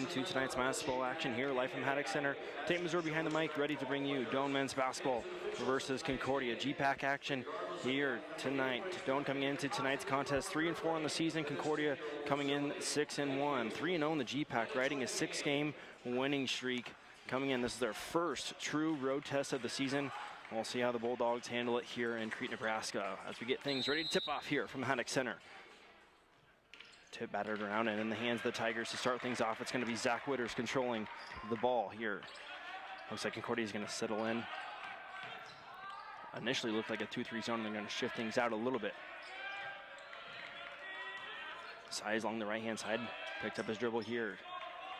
into tonight's basketball action here, live from Haddock Center. Tate Missouri behind the mic, ready to bring you Doane men's basketball versus Concordia. GPAC action here tonight. Doane coming into tonight's contest 3-4 on the season. Concordia coming in 6-1. 3-0 in the GPAC, riding a 6-game winning streak. Coming in, this is their first true road test of the season. We'll see how the Bulldogs handle it here in Crete, Nebraska, as we get things ready to tip off here from Haddock Center. Tip battered around and in the hands of the Tigers to start things off. It's going to be Zach Witters controlling the ball here. Looks like Concordia is going to settle in. Initially looked like a 2-3 zone, and they're going to shift things out a little bit. Size along the right-hand side, picked up his dribble here.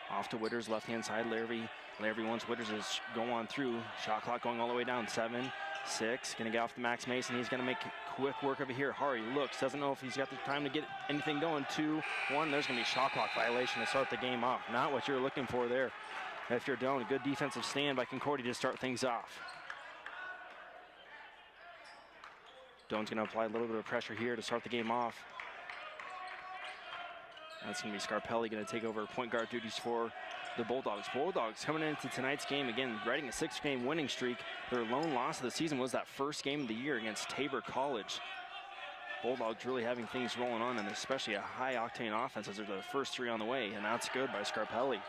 Off to Witters, left-hand side, Larrabee. Larrabee wants Witters to go on through. Shot clock going all the way down, 7, 6. Going to get off the Max Mason. He's going to make quick work of it here. Hari looks, doesn't know if he's got the time to get anything going. 2, 1, there's going to be a shot clock violation to start the game off. Not what you're looking for there. If you're Doane, a good defensive stand by Concordia to start things off. Doane's going to apply a little bit of pressure here to start the game off. That's going to be Scarpelli going to take over point guard duties for the Bulldogs. Bulldogs coming into tonight's game, again, riding a 6-game winning streak. Their lone loss of the season was that first game of the year against Tabor College. Bulldogs really having things rolling on, and especially a high-octane offense as they're the first 3 on the way, and that's good by Scarpelli.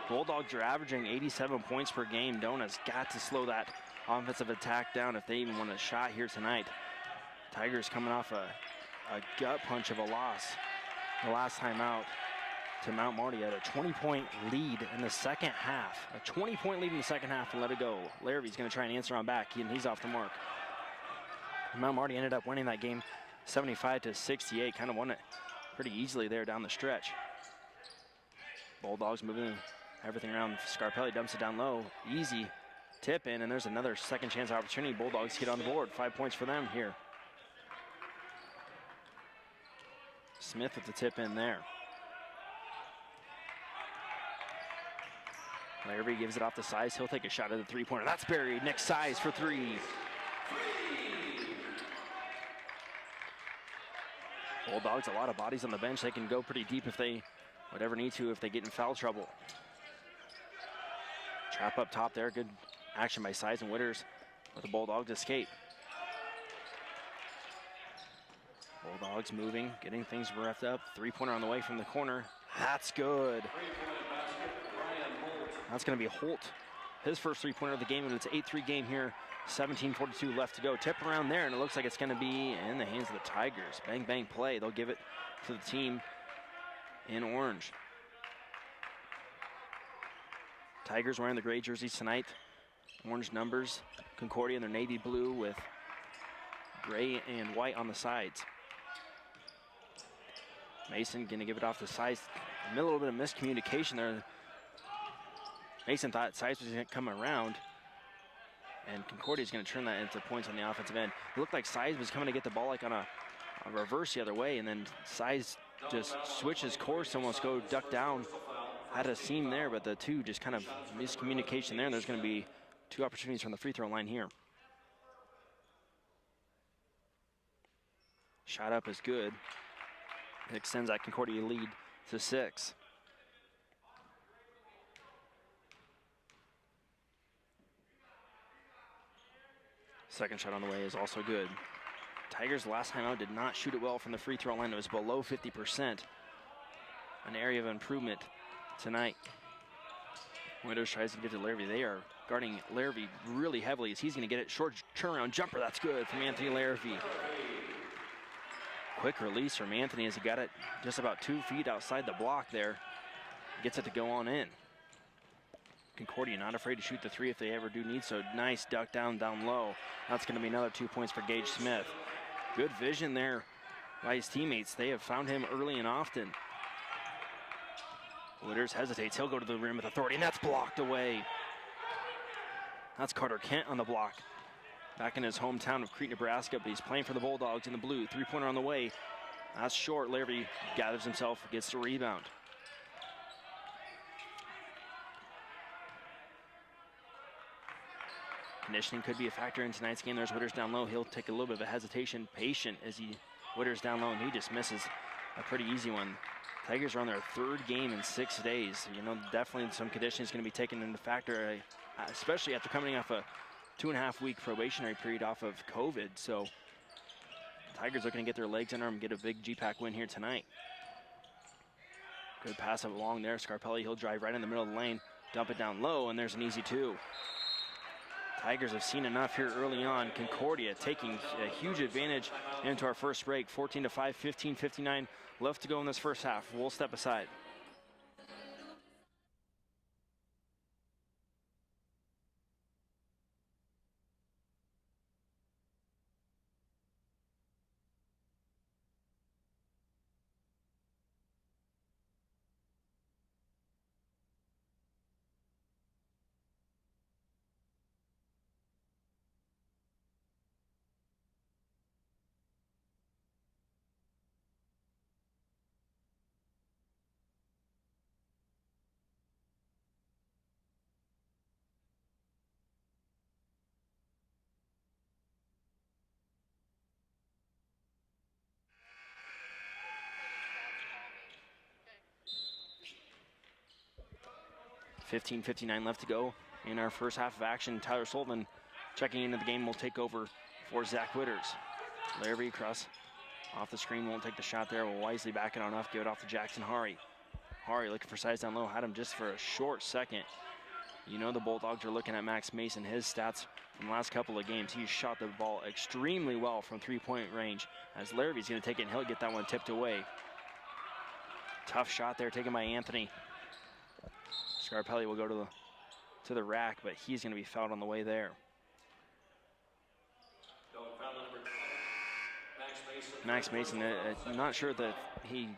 Bulldogs are averaging 87 points per game. Doane has got to slow that offensive attack down if they even want a shot here tonight. Tigers coming off a gut punch of a loss the last time out to Mount Marty at a 20-point lead in the second half. A 20-point lead in the second half and let it go. Larrabee's going to try and answer on back, and he's off the mark. Mount Marty ended up winning that game 75-68, kind of won it pretty easily there down the stretch. Bulldogs moving everything around. Scarpelli dumps it down low. Easy tip in, and there's another second chance opportunity. Bulldogs get on the board. 5 points for them here. Smith with the tip in there. Larrabee gives it off the Size. He'll take a shot at the three-pointer. That's buried. Nick Size for 3. Bulldogs, a lot of bodies on the bench. They can go pretty deep if they would ever need to if they get in foul trouble. Trap up top there. Good action by Size and Witters with the Bulldogs escape. Bulldogs moving, getting things reffed up. Three-pointer on the way from the corner. That's good. That's going to be Holt. His first three-pointer of the game, and it's an 8-3 game here. 17:42 left to go. Tip around there, and it looks like it's going to be in the hands of the Tigers. Bang, bang play. They'll give it to the team in orange. Tigers wearing the gray jerseys tonight. Orange numbers. Concordia in their navy blue with gray and white on the sides. Mason going to give it off to Size. A little bit of miscommunication there. Mason thought Size was going to come around, and Concordia is going to turn that into points on the offensive end. It looked like Size was coming to get the ball like on a reverse the other way, and then Size just switches course, almost go duck down. Had a seam there, but the two just kind of miscommunication there, and there's going to be 2 opportunities from the free throw line here. Shot up is good. It extends that Concordia lead to 6. Second shot on the way is also good. Tigers last time out did not shoot it well from the free throw line. It was below 50%. An area of improvement tonight. Witters tries to get to Larrabee. They are guarding Larrabee really heavily as he's going to get it. Short turnaround jumper. That's good from Anthony Larrabee. Quick release from Anthony as he got it just about 2 feet outside the block there. Gets it to go on in. Concordia not afraid to shoot the 3 if they ever do need so. Nice duck down low. That's going to be another 2 points for Gage Smith. Good vision there by his teammates. They have found him early and often. Witters hesitates. He'll go to the rim with authority, and that's blocked away. That's Carter Kent on the block. Back in his hometown of Crete, Nebraska, but he's playing for the Bulldogs in the blue. Three-pointer on the way. That's short. Larrabee gathers himself, gets the rebound. Conditioning could be a factor in tonight's game. There's Witters down low. He'll take a little bit of a hesitation, patient as Witters down low, and he just misses a pretty easy one. Tigers are on their 3rd game in 6 days. You know, definitely some conditioning is going to be taken into factor, especially after coming off a 2.5-week probationary period off of COVID. So Tigers looking to get their legs under them and get a big GPAC win here tonight. Good pass up along there. Scarpelli, he'll drive right in the middle of the lane, dump it down low, and there's an easy 2. Tigers have seen enough here early on. Concordia taking a huge advantage into our first break. 14-5, 15:59 left to go in this first half. We'll step aside. $15:59 left to go in our first half of action. Tyler Sullivan checking into the game will take over for Zach Witters. Larrabee across off the screen, won't take the shot there. Will wisely back it on off, give it off to Jackson Hari. Hari looking for size down low, had him just for a short second. You know the Bulldogs are looking at Max Mason. His stats from the last couple of games, he's shot the ball extremely well from 3-point range. As Larrabee's going to take it, and he'll get that one tipped away. Tough shot there taken by Anthony. Scarpelli will go to the rack, but he's going to be fouled on the way there. Max Mason, I'm not sure that he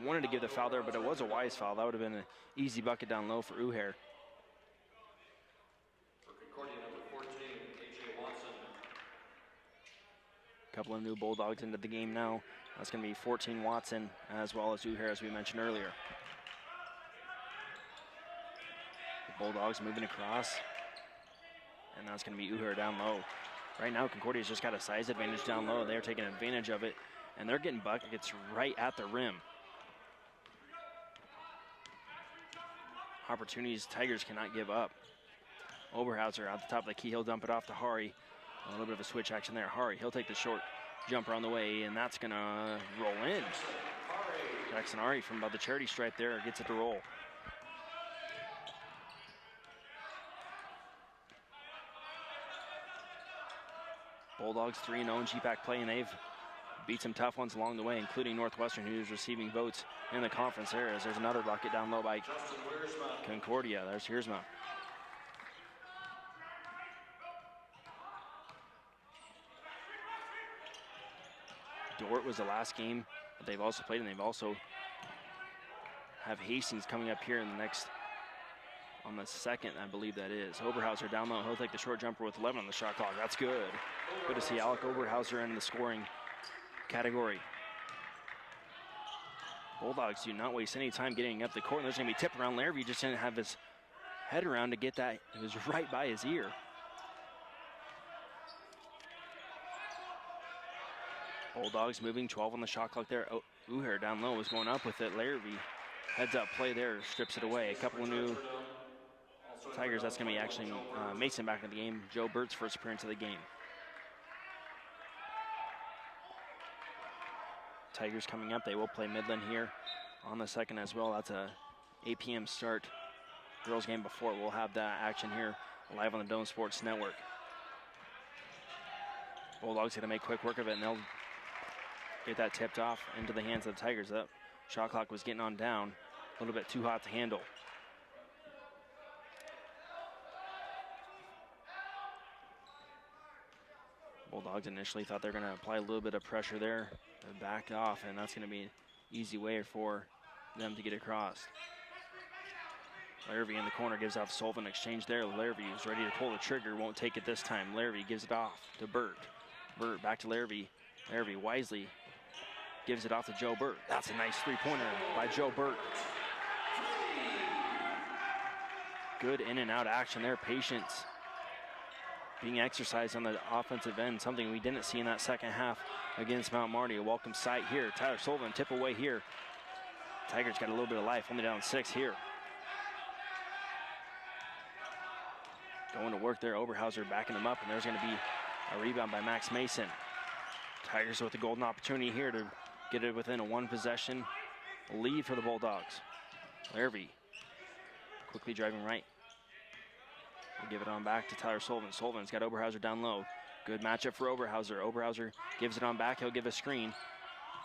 wanted to give the foul there, but it was a wise foul. That would have been an easy bucket down low for Uher. A couple of new Bulldogs into the game now. That's going to be 14 Watson as well as Uher, as we mentioned earlier. Bulldogs moving across, and that's going to be Uher down low. Right now, Concordia's just got a size advantage down low. They're taking advantage of it, and they're getting buckets right at the rim. Opportunities Tigers cannot give up. Oberhauser out the top of the key. He'll dump it off to Hari. A little bit of a switch action there. Hari, he'll take the short jumper on the way, and that's going to roll in. Jackson Hari from about the charity stripe there gets it to roll. Bulldogs 3-0 in GPAC play, and they've beat some tough ones along the way, including Northwestern, who's receiving votes in the conference there, as there's another bucket down low by Concordia. There's Heersma. Dort was the last game that they've also played, and they've also have Hastings coming up here in the next, on the 2nd, I believe that is. Oberhauser down low. He'll take the short jumper with 11 on the shot clock. That's good. Good to see Alec Oberhauser in the scoring category. Bulldogs do not waste any time getting up the court. And there's going to be a tip around Larrabee. Just didn't have his head around to get that. It was right by his ear. Bulldogs moving, 12 on the shot clock there. Oh, Uher down low was going up with it. Larrabee heads up play there, strips it away. A couple of new Tigers. That's going to be actually Mason back in the game. Joe Burt's first appearance of the game. Tigers coming up. They will play Midland here on the 2nd as well. That's a 8 p.m. start. Girls game before. We'll have that action here live on the Dome Sports Network. Bulldogs going to make quick work of it, and they'll get that tipped off into the hands of the Tigers. That shot clock was getting on down. A little bit too hot to handle. Bulldogs initially thought they were going to apply a little bit of pressure there, backed off, and that's going to be an easy way for them to get across. Larrabee in the corner gives off Sullivan. Exchange there. Larrabee is ready to pull the trigger, won't take it this time. Larrabee gives it off to Burt. Burt back to Larrabee. Larrabee wisely gives it off to Joe Burt. That's a nice three-pointer by Joe Burt. Good in and out action there. Patience being exercised on the offensive end, something we didn't see in that second half against Mount Marty. A welcome sight here. Tyler Sullivan tip away here Tigers got a little bit of life, only down 6 here. Going to work there, Oberhauser backing them up, and there's going to be a rebound by Max Mason. Tigers with a golden opportunity here to get it within a 1-possession lead for the Bulldogs. Larrabee quickly driving right. We'll give it on back to Tyler Sullivan. Sullivan's got Oberhauser down low. Good matchup for Oberhauser. Oberhauser gives it on back. He'll give a screen.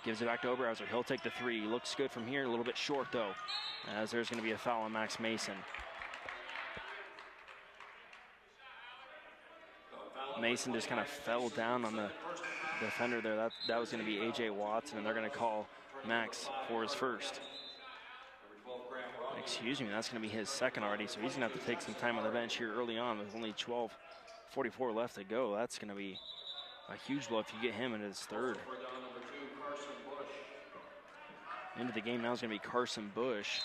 Gives it back to Oberhauser. He'll take the 3. Looks good from here. A little bit short, though, as there's going to be a foul on Max Mason. Mason just kind of fell down on the defender there. That was going to be A.J. Watson, and they're going to call Max for his first. Excuse me, that's going to be his second already, so he's going to have to take some time on the bench here early on with only 12:44 left to go. That's going to be a huge blow if you get him into his third. Into the game now is going to be Carson Bush.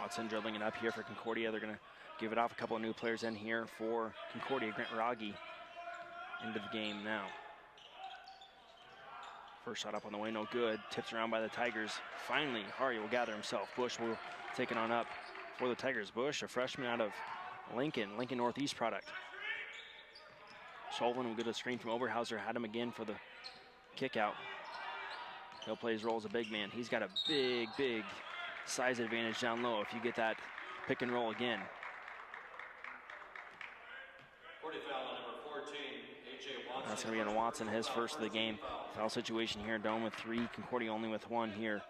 Watson dribbling it up here for Concordia. They're going to give it off. A couple of new players in here for Concordia. Grant Rogge into the game now. First shot up on the way, no good. Tipped around by the Tigers. Finally, Hari will gather himself. Bush will take it on up for the Tigers. Bush, a freshman out of Lincoln Northeast product. Sullivan will get a screen from Oberhauser. Had him again for the kick out. He'll play his role as a big man. He's got a big size advantage down low if you get that pick and roll again. That's going to be on Watson, his first of the game. Foul situation here. Doan with 3, Concordia only with 1 here,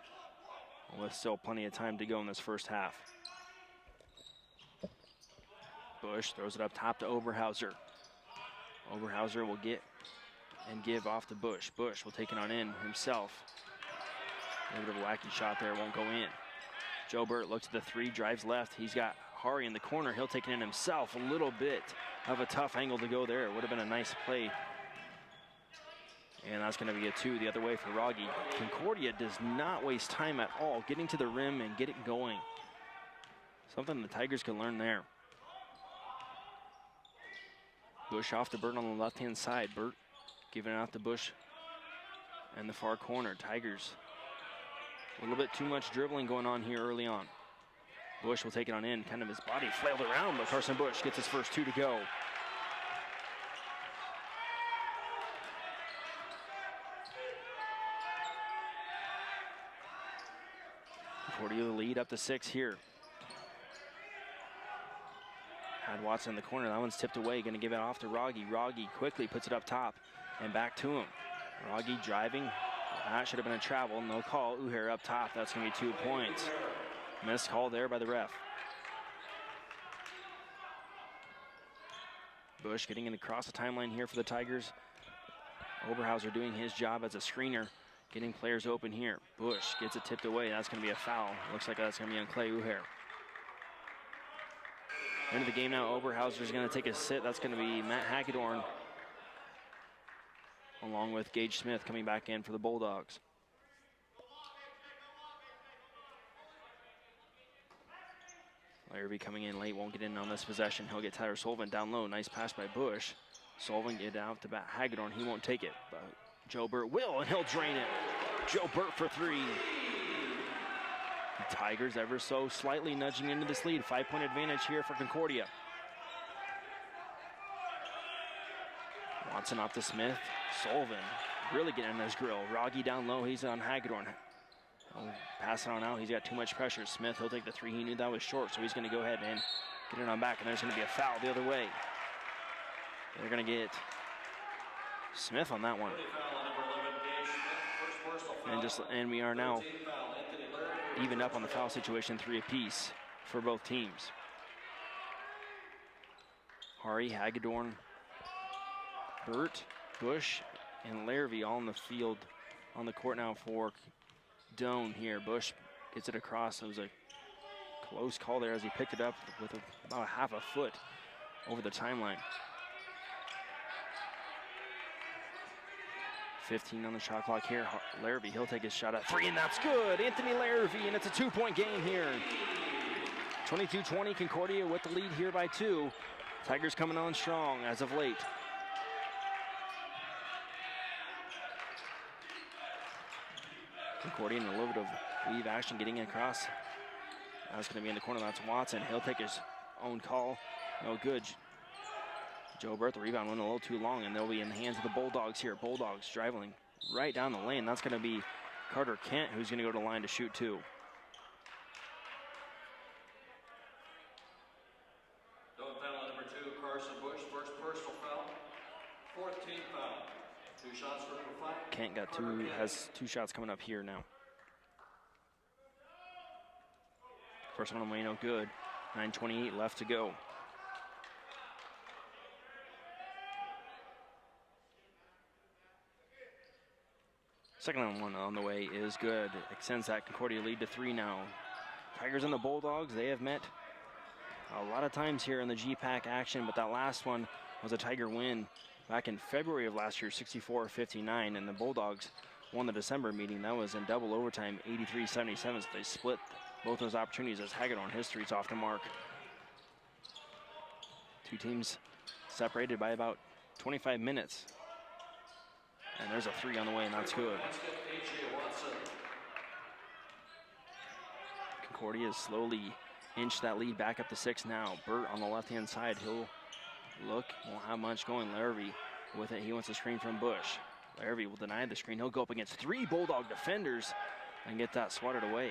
with still plenty of time to go in this first half. Bush throws it up top to Oberhauser. Oberhauser will get and give off to Bush. Bush will take it on in himself. A little bit of a wacky shot there, won't go in. Joe Burt looks at the 3, drives left. He's got Hari in the corner. He'll take it in himself. A little bit of a tough angle to go there. It would have been a nice play. And that's going to be a 2 the other way for Rogge. Concordia does not waste time at all getting to the rim and get it going. Something the Tigers can learn there. Bush off to Burt on the left-hand side. Burt giving it out to Bush in the far corner. Tigers, a little bit too much dribbling going on here early on. Bush will take it on in. Kind of his body flailed around, but Carson Bush gets his first 2 to go. Concordia the lead up to 6 here. Had Watson in the corner. That one's tipped away. Going to give it off to Rogge. Rogge quickly puts it up top and back to him. Rogge driving. That should have been a travel. No call. Uher up top. That's going to be 2 points. Missed call there by the ref. Bush getting it across the timeline here for the Tigers. Oberhauser doing his job as a screener, getting players open here. Bush gets it tipped away. That's going to be a foul. Looks like that's going to be on Clay Uher. Into the game now. Oberhauser's going to take a sit. That's going to be Matt Hagedorn, along with Gage Smith coming back in for the Bulldogs. Larrabee coming in late, won't get in on this possession. He'll get Tyler Sullivan down low. Nice pass by Bush. Sullivan get out to bat Hagedorn. He won't take it, but Joe Burt will, and he'll drain it. Joe Burt for 3. The Tigers ever so slightly nudging into this lead. 5-point advantage here for Concordia. Watson off to Smith. Sullivan really getting in his grill. Rogge down low. He's on Hagedorn. He'll pass it on out. He's got too much pressure. Smith, he'll take the 3. He knew that was short, so he's going to go ahead and get it on back. And there's going to be a foul the other way. They're going to get Smith on that one. And we are now evened up on the foul situation, 3 apiece for both teams. Hari, Hagedorn, Burt, Bush, and Larrabee all on the field, on the court now for Doan here. Bush gets it across. It was a close call there as he picked it up with about a half a foot over the timeline. 15 on the shot clock here. Larrabee, he'll take his shot at 3, and that's good. Anthony Larrabee, and it's a 2-point game here. 22-20, Concordia with the lead here by 2. Tigers coming on strong as of late. Concordia in a little bit of weave action getting across. That's going to be in the corner. That's Watson. He'll take his own call. No good. Joe Burt, the rebound went a little too long, and they'll be in the hands of the Bulldogs here. Bulldogs driving right down the lane. That's going to be Carter Kent, who's going to go to the line to shoot two. Don't foul number 2, Carson Bush, first personal foul. 14th foul. 2 shots for number 5. Kent got two, has 2 shots coming up here now. First one away, no good. 9:28 left to go. Second one on the way is good. Extends that Concordia lead to 3 now. Tigers and the Bulldogs, they have met a lot of times here in the GPAC action, but that last one was a Tiger win back in February of last year, 64-59, and the Bulldogs won the December meeting. That was in double overtime, 83-77, so they split both those opportunities as Hagedorn history's off the mark. 2 teams separated by about 25 minutes. And there's a 3 on the way, and that's good. Concordia has slowly inched that lead back up to 6 now. Burt on the left-hand side, he'll look, won't have much going. Larrabee with it, he wants a screen from Bush. Larrabee will deny the screen. He'll go up against 3 Bulldog defenders and get that swatted away.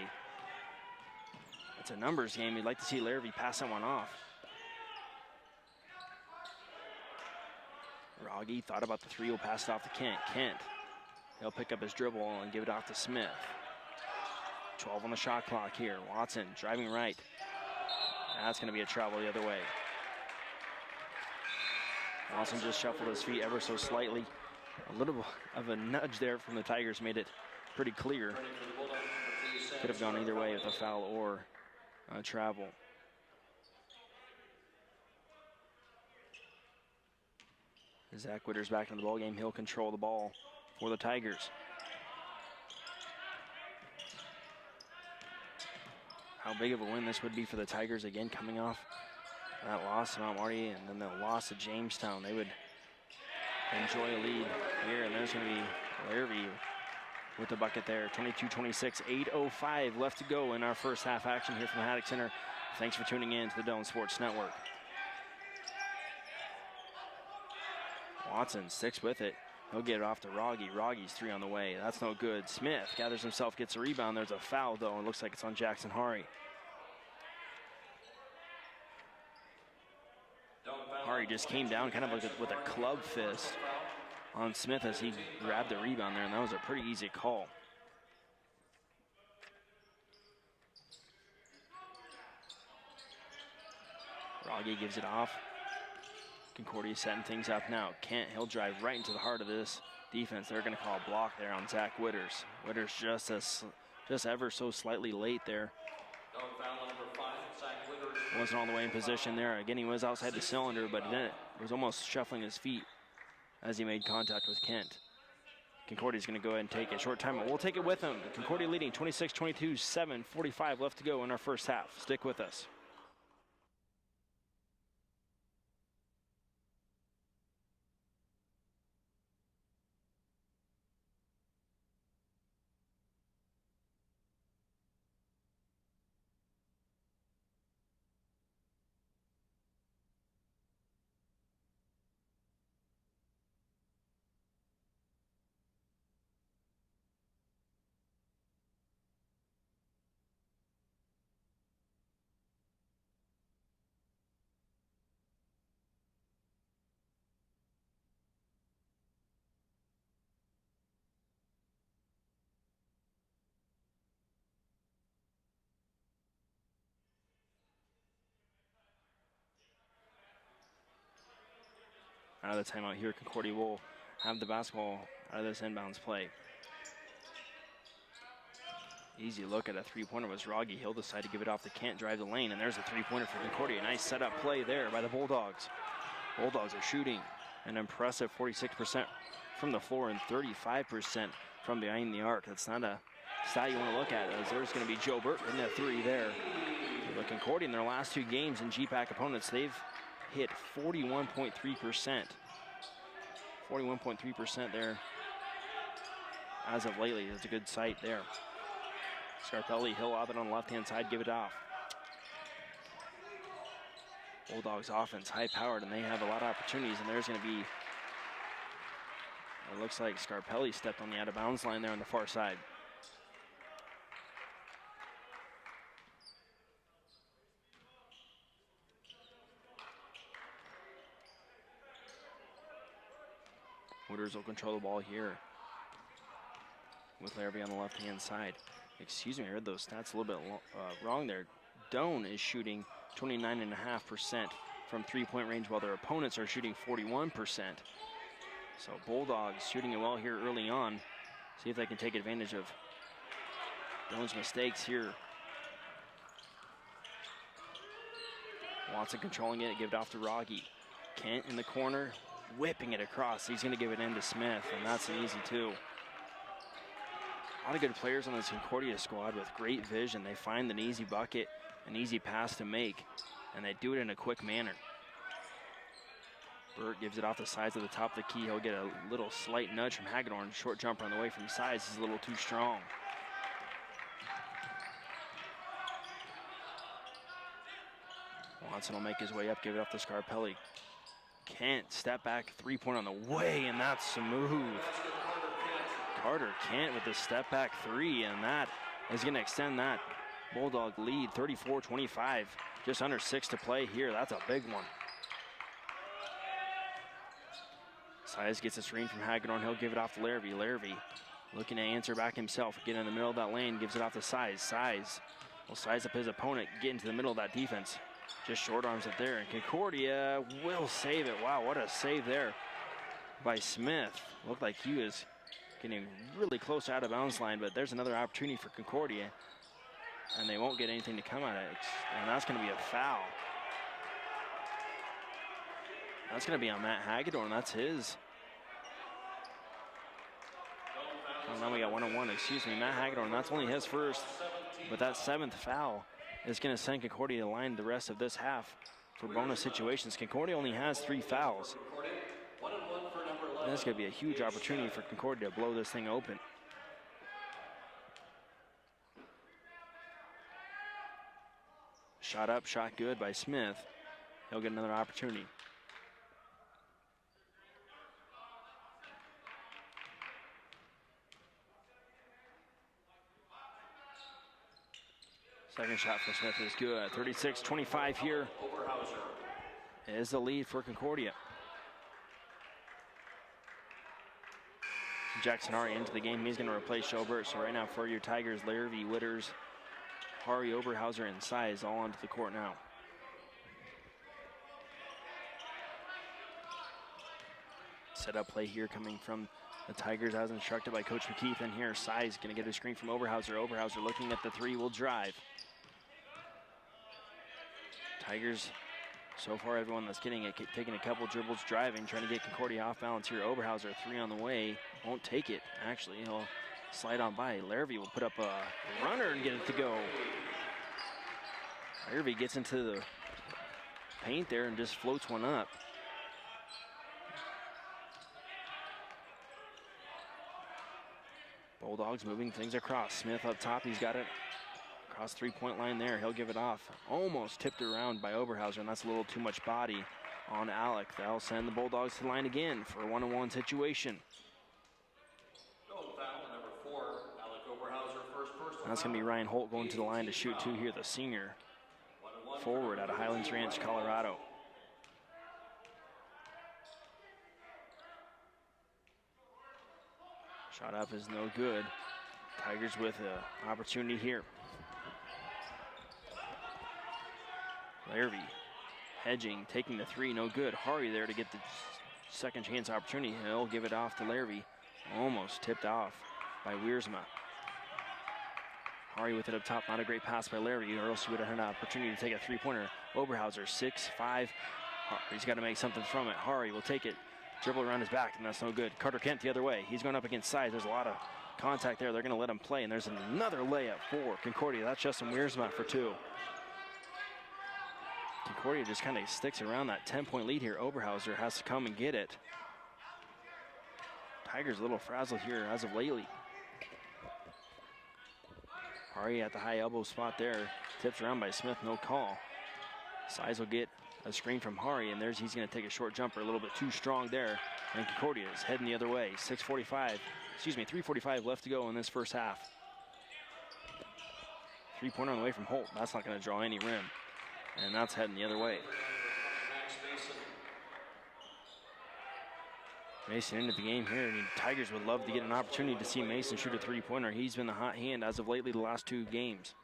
It's a numbers game. You'd like to see Larrabee pass that one off. Rogge thought about the 3, will pass it off to Kent. Kent, he'll pick up his dribble and give it off to Smith. 12 on the shot clock here. Watson driving right. That's going to be a travel the other way. Watson just shuffled his feet ever so slightly. A little of a nudge there from the Tigers made it pretty clear. Could have gone either way with a foul or a travel. Zach Witter's back in the ball game. He'll control the ball for the Tigers. How big of a win this would be for the Tigers again, coming off that loss to Mount Marty and then the loss to Jamestown. They would enjoy a lead here, and there's going to be Larrabee with the bucket there. 22-26, 8:05 left to go in our first half action here from the Haddock Center. Thanks for tuning in to the Doane Sports Network. Watson sticks with it. He'll get it off to Rogge. Rogge's 3 on the way. That's no good. Smith gathers himself, gets a rebound. There's a foul, though. It looks like it's on Jackson Hari. Hari just came down kind of like with a club fist on Smith as he grabbed the rebound there, and that was a pretty easy call. Rogge gives it off. Concordia setting things up now. Kent, he'll drive right into the heart of this defense. They're going to call a block there on Zach Witters. Witters just ever so slightly late there. Wasn't all the way in position there. Again, he was outside the cylinder, but then it was almost shuffling his feet as he made contact with Kent. Concordia's going to go ahead and take a short timeout. We'll take it with him. Concordia leading 26-22, 7:45 left to go in our first half. Stick with us. Out of the timeout here, Concordia will have the basketball out of this inbounds play. Easy look at a 3-pointer was Rogge. He'll decide to give it off to Kent, drive the lane, and there's a 3-pointer for Concordia. Nice setup play there by the Bulldogs. Bulldogs are shooting an impressive 46% from the floor and 35% from behind the arc. That's not a stat you want to look at, as there's going to be Joe Burt in that 3 there. But Concordia in their last 2 games in GPAC opponents, they've hit 41.3%. 41.3% there as of lately. That's a good sight there. Scarpelli, he'll lob it on the left-hand side, give it off. Bulldogs offense high-powered, and they have a lot of opportunities, and there's going to be, it looks like Scarpelli stepped on the out-of-bounds line there on the far side. Wooders will control the ball here with Larrabee on the left-hand side. Excuse me, I read those stats a little bit wrong there. Doane is shooting 29.5% from three-point range, while their opponents are shooting 41%. So Bulldogs shooting it well here early on. See if they can take advantage of Doane's mistakes here. Watson controlling it, give it off to Rogge. Kent in the corner, whipping it across. He's going to give it in to Smith, and that's an easy two. A lot of good players on this Concordia squad with great vision. They find an easy bucket, an easy pass to make, and they do it in a quick manner. Burt gives it off the sides of the top of the key. He'll get a little slight nudge from Hagedorn. Short jumper on the way from sides is a little too strong. Watson will make his way up, give it off to Scarpelli. Kent, step back, three-point on the way, and that's smooth. Carter Kent with the step back three, and that is going to extend that Bulldog lead, 34-25. Just under 6 to play here. That's a big one. Size gets a screen from Hagedorn. He'll give it off to Larrabee. Larrabee looking to answer back himself. Get in the middle of that lane, gives it off to Size. Size will size up his opponent, get into the middle of that defense. Just short arms it there, and Concordia will save it. Wow, what a save there by Smith. Looked like he was getting really close out of bounds line, but there's another opportunity for Concordia, and they won't get anything to come out of it, and that's going to be a foul. That's going to be on Matt Hagedorn. That's his. Oh, now we got 1-on-1, excuse me. Matt Hagedorn, that's only his first, but that 7th foul is going to send Concordia to line the rest of this half for bonus situations. Concordia only has 3 fouls. And that's going to be a huge opportunity for Concordia to blow this thing open. Shot up, shot good by Smith. He'll get another opportunity. Second shot for Smith is good. 36-25 here is the lead for Concordia. Jackson Hari into the game. He's going to replace Schobert. So right now for your Tigers, Larrabee, Witters, Hari, Oberhauser, and Size all onto the court now. Set up play here coming from the Tigers as instructed by Coach McKeith. And here Size going to get a screen from Oberhauser. Oberhauser looking at the three, will drive. Tigers, so far everyone that's getting it, taking a couple dribbles, driving, trying to get Concordia off balance here. Oberhauser, three on the way, won't take it. Actually, he'll slide on by. Larrabee will put up a runner and get it to go. Larrabee gets into the paint there and just floats one up. Bulldogs moving things across. Smith up top, he's got it across three-point line there. He'll give it off. Almost tipped around by Oberhauser, and that's a little too much body on Alec. That'll send the Bulldogs to the line again for a one-on-one situation. And that's going to be Ryan Holt going to the line to shoot two here, the senior forward out of Highlands Ranch, Colorado. Shot up is no good. Tigers with an opportunity here. Larrabee hedging, taking the three, no good. Hari there to get the second chance opportunity. He'll give it off to Larrabee. Almost tipped off by Wiersma. Hari with it up top, not a great pass by Larrabee, or else he would have had an opportunity to take a three-pointer. Oberhauser, 6'5". He's got to make something from it. Hari will take it, dribble around his back, and that's no good. Carter Kent the other way. He's going up against Size. There's a lot of contact there. They're going to let him play, and there's another layup for Concordia. That's Justin Wiersma for two. Concordia just kind of sticks around that 10-point lead here. Oberhauser has to come and get it. Tigers a little frazzled here as of lately. Hari at the high elbow spot there. Tipped around by Smith, no call. Size will get a screen from Hari, and he's going to take a short jumper, a little bit too strong there. And Concordia is heading the other way. 3:45 left to go in this first half. Three-pointer on the way from Holt. That's not going to draw any rim. And that's heading the other way. Mason into the game here, and Tigers would love to get an opportunity to see Mason shoot a three-pointer. He's been the hot hand as of lately the last 2 games.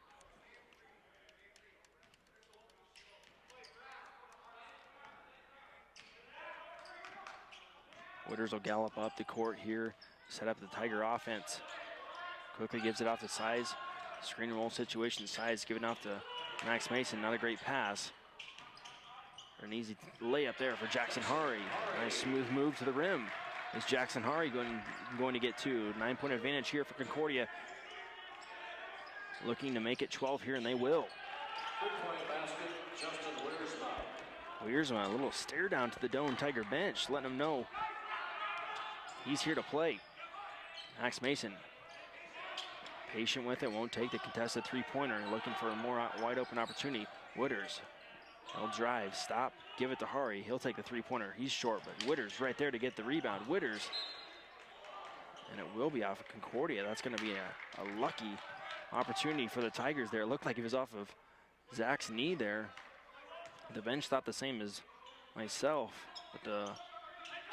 Witters will gallop up the court here, set up the Tiger offense. Quickly gives it off to Size. Screen and roll situation. Size giving off to Max Mason. Not a great pass. An easy layup there for Jackson Hari. Nice smooth move to the rim. Is Jackson Hari going to get 2? 9-point advantage here for Concordia. Looking to make it 12 here, and they will. Wiersma, a little stare down to the Doane Tiger bench, letting them know he's here to play. Max Mason, patient with it, won't take the contested three-pointer, looking for a more wide open opportunity. Witters, he'll drive, stop, give it to Hari. He'll take the three-pointer. He's short, but Witters right there to get the rebound. Witters, and it will be off of Concordia. That's going to be a lucky opportunity for the Tigers there. It looked like he was off of Zach's knee there. The bench thought the same as myself, but the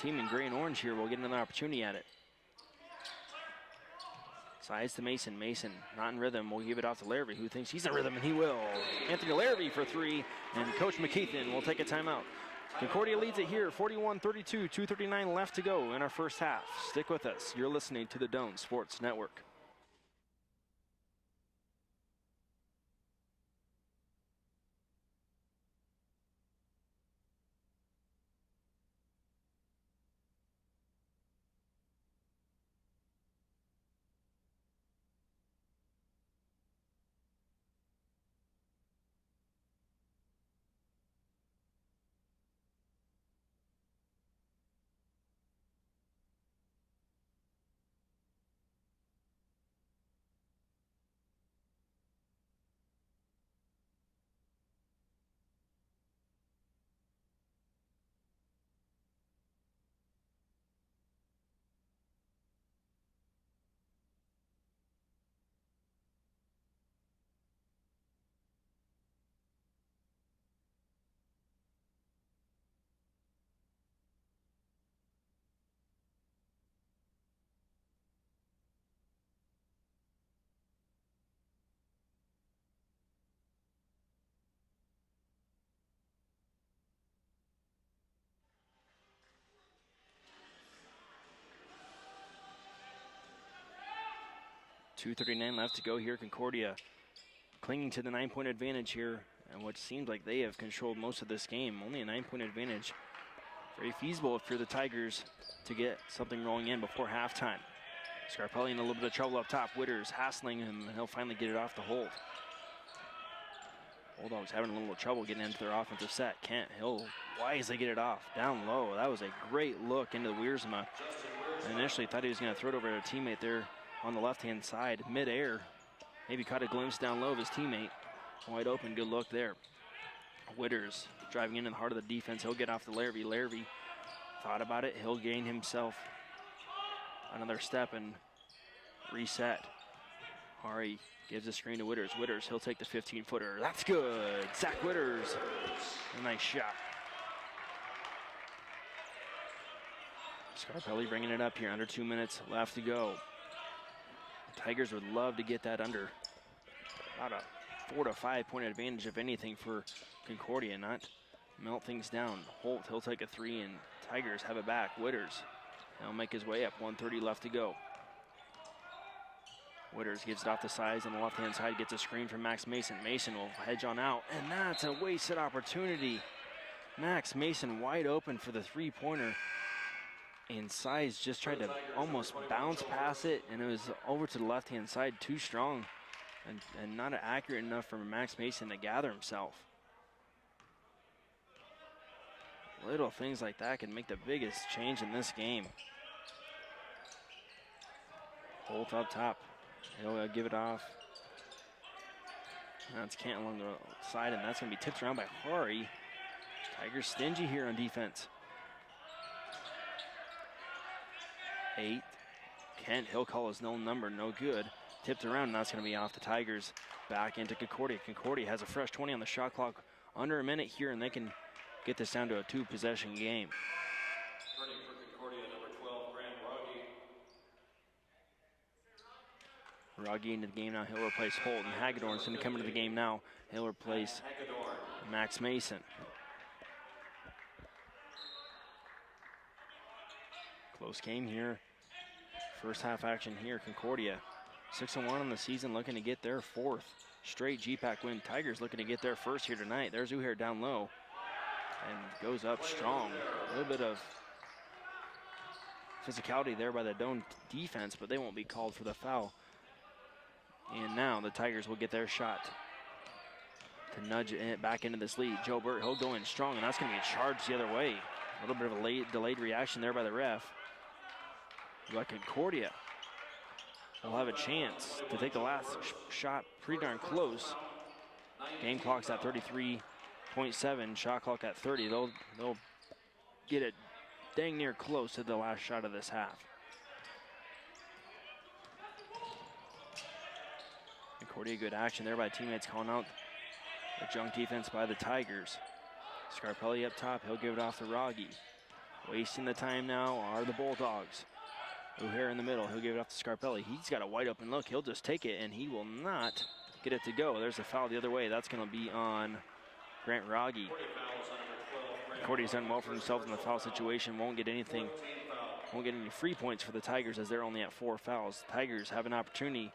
team in gray and orange here will get another opportunity at it. Size to Mason. Mason not in rhythm. We'll give it off to Larrabee, who thinks he's in rhythm, and he will. Anthony Larrabee for 3, and Coach McKeithen will take a timeout. Concordia leads it here, 41-32, 2:39 left to go in our first half. Stick with us. You're listening to the Doane Sports Network. .239 left to go here. Concordia clinging to the 9-point advantage here, and what seems like they have controlled most of this game. Only a 9-point advantage. Very feasible if you're the Tigers to get something rolling in before halftime. Scarpelli in a little bit of trouble up top. Witters hassling him, and he'll finally get it off the Holt. Bulldogs having a little trouble getting into their offensive set. He'll wisely get it off. Down low. That was a great look into Wiersma. I initially thought he was going to throw it over to a teammate there on the left-hand side, mid-air. Maybe caught a glimpse down low of his teammate. Wide open, good look there. Witters driving into the heart of the defense. He'll get off the Larrabee. Larrabee thought about it. He'll gain himself another step and reset. Hari gives a screen to Witters. Witters, he'll take the 15-footer. That's good. Zach Witters. A nice shot. Scarpelli bringing it up here. Under 2 minutes left to go. Tigers would love to get that under about a 4 to 5 point advantage, if anything, for Concordia, not melt things down. Holt, he'll take a 3, and Tigers have it back. Witters, he'll make his way up. 1:30 left to go. Witters gives it off the sides on the left-hand side, gets a screen from Max Mason. Mason will hedge on out, and that's a wasted opportunity. Max Mason wide open for the three-pointer. And Size just tried to almost bounce past it, and it was over to the left-hand side, too strong and not accurate enough for Max Mason to gather himself. Little things like that can make the biggest change in this game. Holt up top. He'll give it off. That's Kent along the side, and that's going to be tipped around by Hari. Tigers stingy here on defense. 8. Kent, he'll call his known number, no good. Tipped around, and that's going to be off the Tigers. Back into Concordia. Concordia has a fresh 20 on the shot clock. Under a minute here, and they can get this down to a 2-possession game. Turning for Concordia, number 12, Grant Rogge. Rogge into the game now. He'll replace Holt, and Hagedorn's going to come into the game now. He'll replace Max Mason. Close game here. First half action here. Concordia 6-1 on the season, looking to get their 4th straight GPAC win. Tigers looking to get their first here tonight. There's Uher down low and goes up strong. A little bit of physicality there by the Doane defense, but they won't be called for the foul. And now the Tigers will get their shot to nudge it back into this lead. Joe Burt, he'll go in strong, and that's going to be a charge the other way. A little bit of a delayed reaction there by the ref. But Concordia will have a chance to take the last shot pretty darn close. Game clock's at 33.7, shot clock at 30. They'll get it dang near close to the last shot of this half. Concordia, good action there by teammates calling out the junk defense by the Tigers. Scarpelli up top, he'll give it off to Rogge. Wasting the time now are the Bulldogs. O'Hare in the middle, he'll give it off to Scarpelli. He's got a wide open look, he'll just take it, and he will not get it to go. There's a foul the other way. That's going to be on Grant Rogge. Concordia's done well for themselves in the foul situation. Won't get any free points for the Tigers as they're only at 4 fouls. Tigers have an opportunity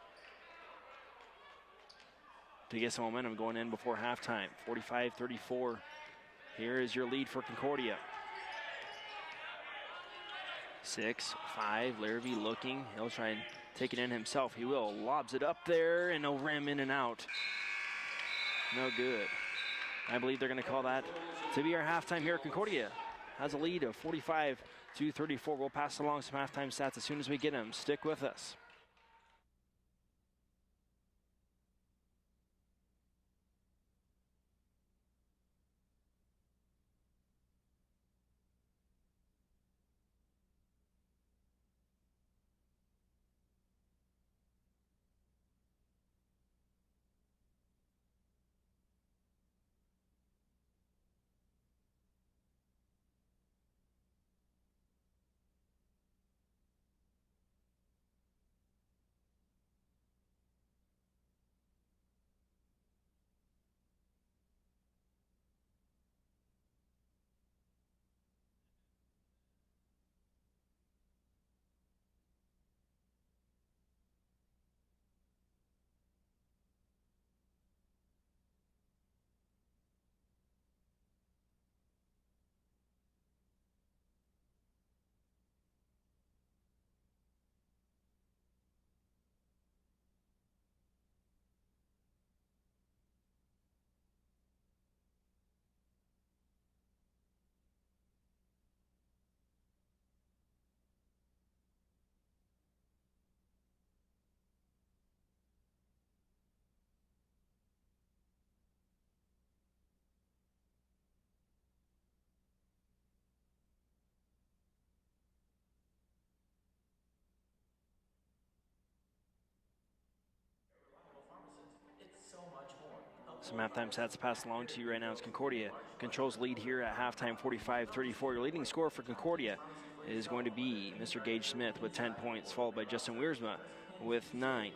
to get some momentum going in before halftime. 45-34. Here is your lead for Concordia. 6-5, Larrabee looking. He'll try and take it in himself. He will. Lobs it up there, and he'll ram in and out. No good. I believe they're going to call that to be our halftime here. Concordia has a lead of 45-34. We'll pass along some halftime stats as soon as we get them. Stick with us. Some halftime stats passed along to you right now as Concordia controls lead here at halftime, 45-34. Your leading scorer for Concordia is going to be Mr. Gage Smith with 10 points, followed by Justin Wiersma with 9.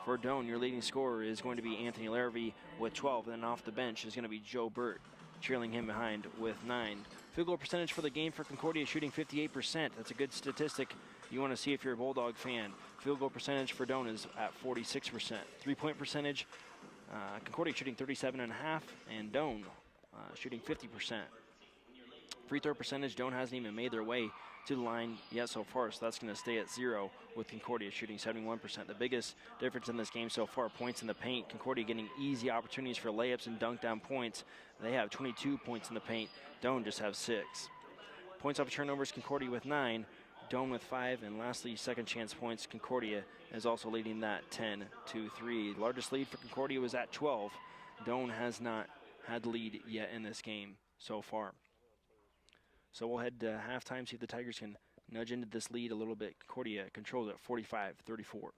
For Doane, your leading scorer is going to be Anthony Larrabee with 12, and then off the bench is going to be Joe Burt, trailing him behind with 9. Field goal percentage for the game for Concordia, shooting 58%. That's a good statistic you want to see if you're a Bulldog fan. Field goal percentage for Doane is at 46%. 3-point percentage, Concordia shooting 37.5%, and Doane shooting 50%. Free throw percentage, Doane hasn't even made their way to the line yet so far, so that's going to stay at 0 with Concordia shooting 71%. The biggest difference in this game so far, points in the paint. Concordia getting easy opportunities for layups and dunk down points. They have 22 points in the paint. Doane just have 6. Points off turnovers, Concordia with 9. Doane with 5, and lastly, second chance points. Concordia is also leading that 10-3. Largest lead for Concordia was at 12. Doane has not had the lead yet in this game so far. So we'll head to halftime, see if the Tigers can nudge into this lead a little bit. Concordia controls it 45-34.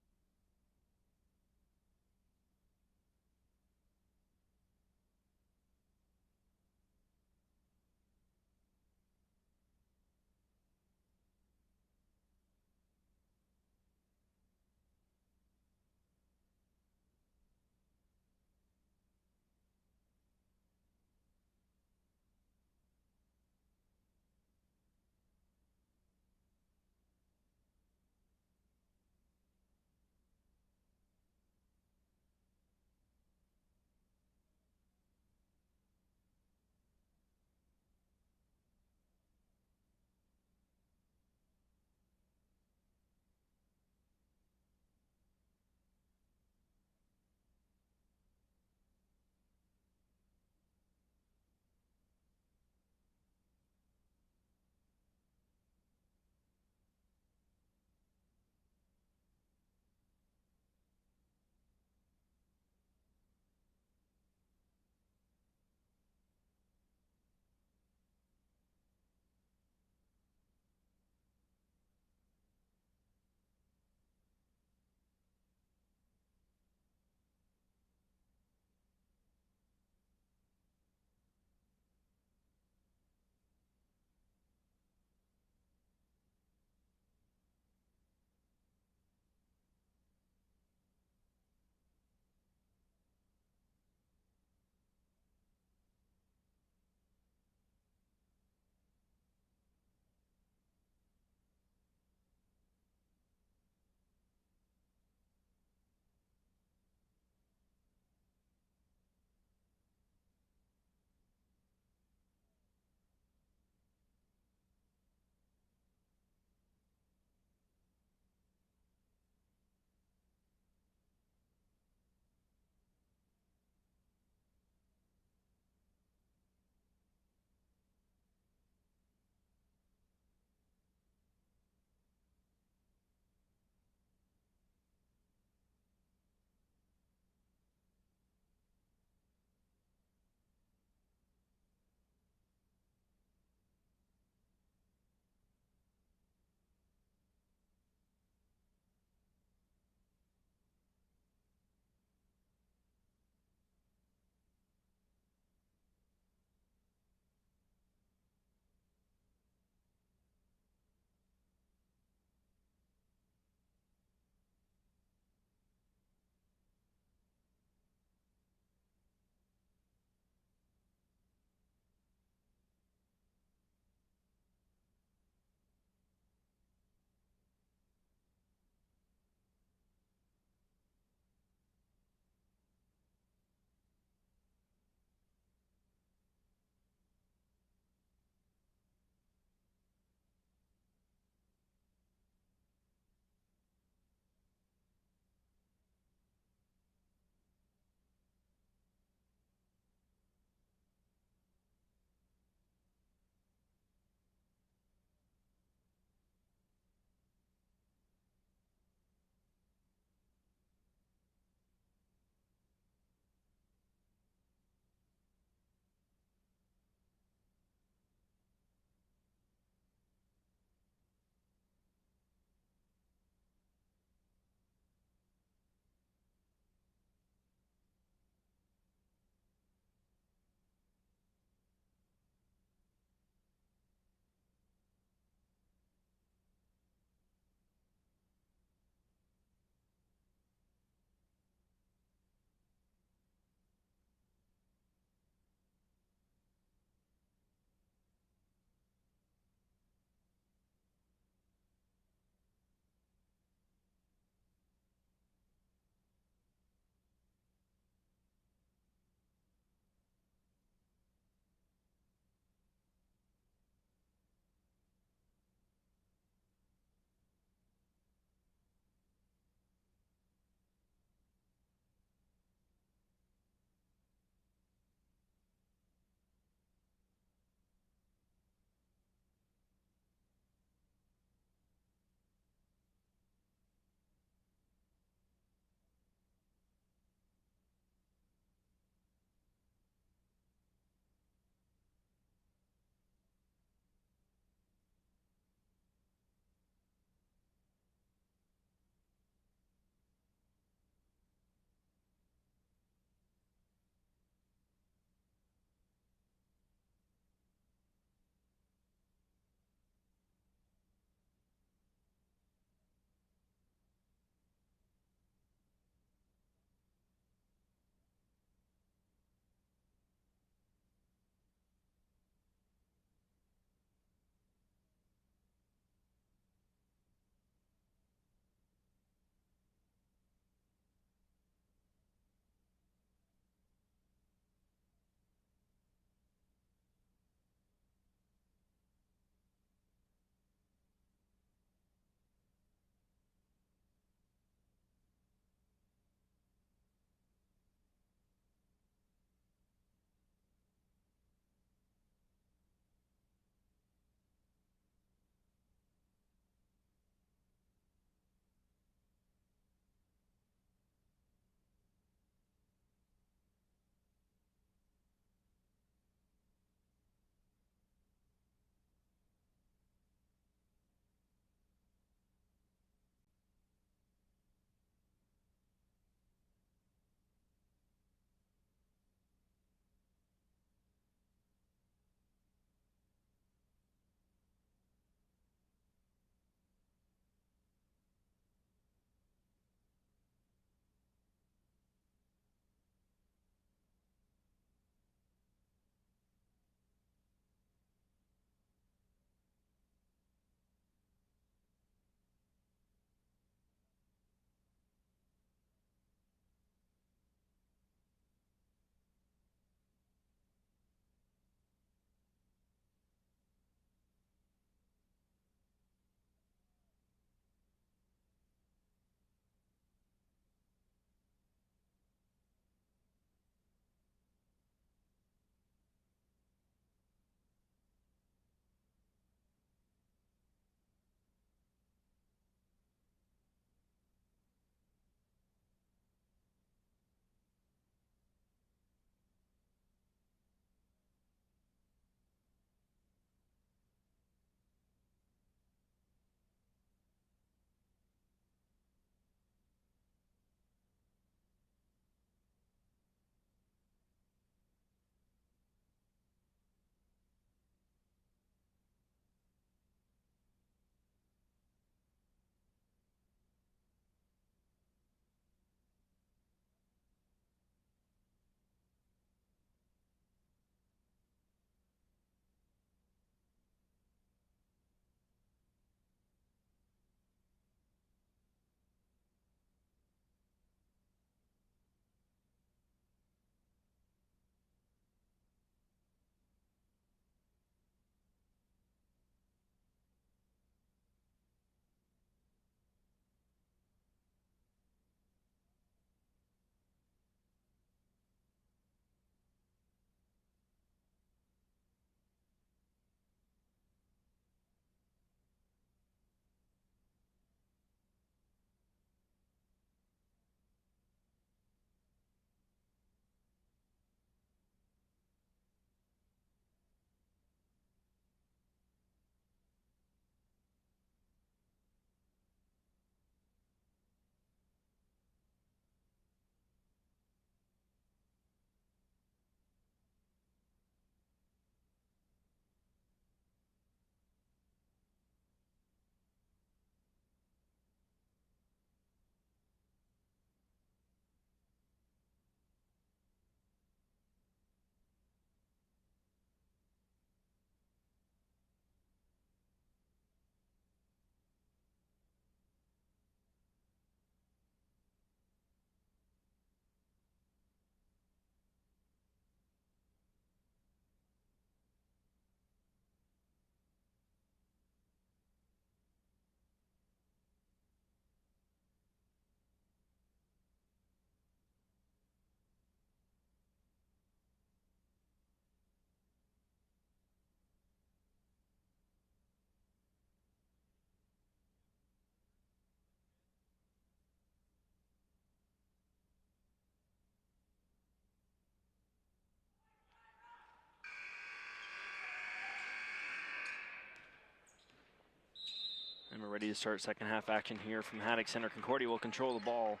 ready to start second half action here from Haddock Center. Concordia will control the ball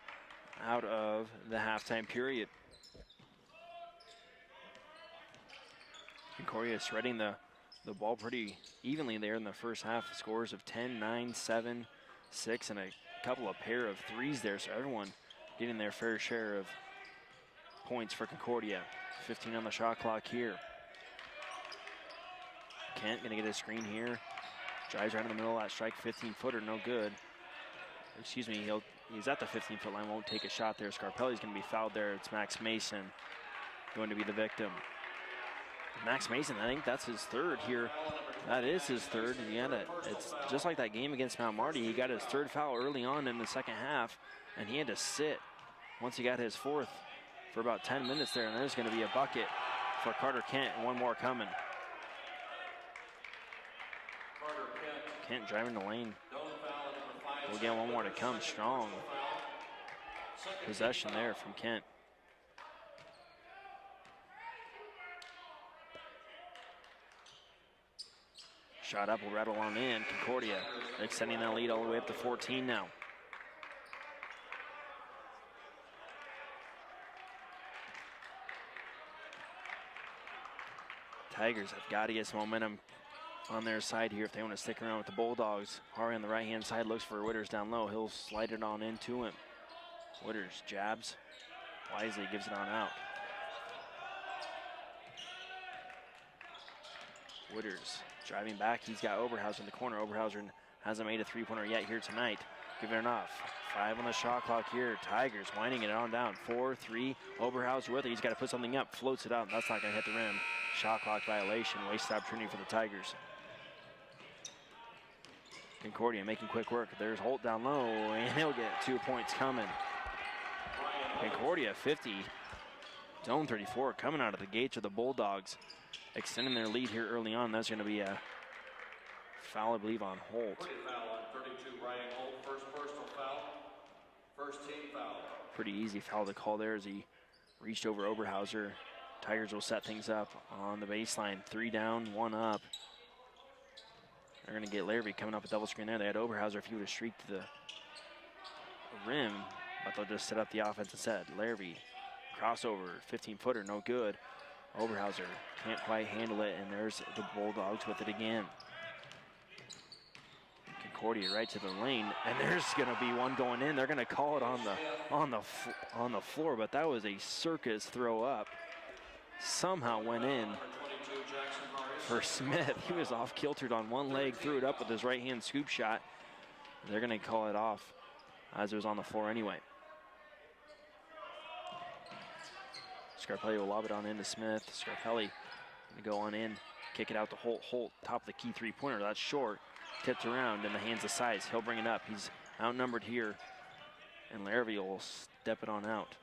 out of the halftime period. Concordia shredding the ball pretty evenly there in the first half. Scores of 10, 9, 7, 6, and a couple of pair of threes there. So everyone getting their fair share of points for Concordia. 15 on the shot clock here. Kent gonna get a screen here. Drives right in the middle of that strike, 15-footer, no good. Excuse me, he's at the 15-foot line, won't take a shot there. Scarpelli's gonna be fouled there. It's Max Mason going to be the victim. Max Mason, I think that's his third here. That is his third. It's just like that game against Mount Marty. He got his third foul early on in the second half, and he had to sit once he got his fourth for about 10 minutes there, and there's gonna be a bucket for Carter Kent, and one more coming. Kent driving the lane. We'll get one more to come. Strong possession there from Kent. Shot up will rattle on in. Concordia extending that lead all the way up to 14 now. Tigers have got to get some momentum on their side here if they want to stick around with the Bulldogs. Hari on the right-hand side looks for Witters down low. He'll slide it on into him. Witters jabs, wisely gives it on out. Witters driving back. He's got Oberhauser in the corner. Oberhauser hasn't made a three-pointer yet here tonight. Give it enough. 5 on the shot clock here. Tigers winding it on down. 4-3. Oberhauser with it. He's got to put something up. Floats it out. That's not going to hit the rim. Shot clock violation. Wasted opportunity for the Tigers. Concordia making quick work. There's Holt down low, and he'll get 2 points coming. Concordia 50. Zone 34 coming out of the gates of the Bulldogs, extending their lead here early on. That's going to be a foul, I believe, on Holt. Foul on 32, Ryan Holt, first personal foul, first team foul. Pretty easy foul to call there as he reached over Oberhauser. Tigers will set things up on the baseline. 3 down, 1 up. They're going to get Larrabee coming up a double screen there. They had Oberhauser if he would have streaked to the rim, but they'll just set up the offensive set. Larrabee, crossover, 15-footer, no good. Oberhauser can't quite handle it, and there's the Bulldogs with it again. Concordia right to the lane, and there's going to be one going in. They're going to call it on the floor, but that was a circus throw up. Somehow went in for Smith. He was off kiltered on one leg, threw it up with his right hand scoop shot. They're going to call it off as it was on the floor anyway. Scarpelli will lob it on into Smith. Scarpelli going to go on in, kick it out to Holt. Holt, top of the key three-pointer. That's short. Tipped around in the hands of Size. He'll bring it up. He's outnumbered here, and Larrabee will step it on out.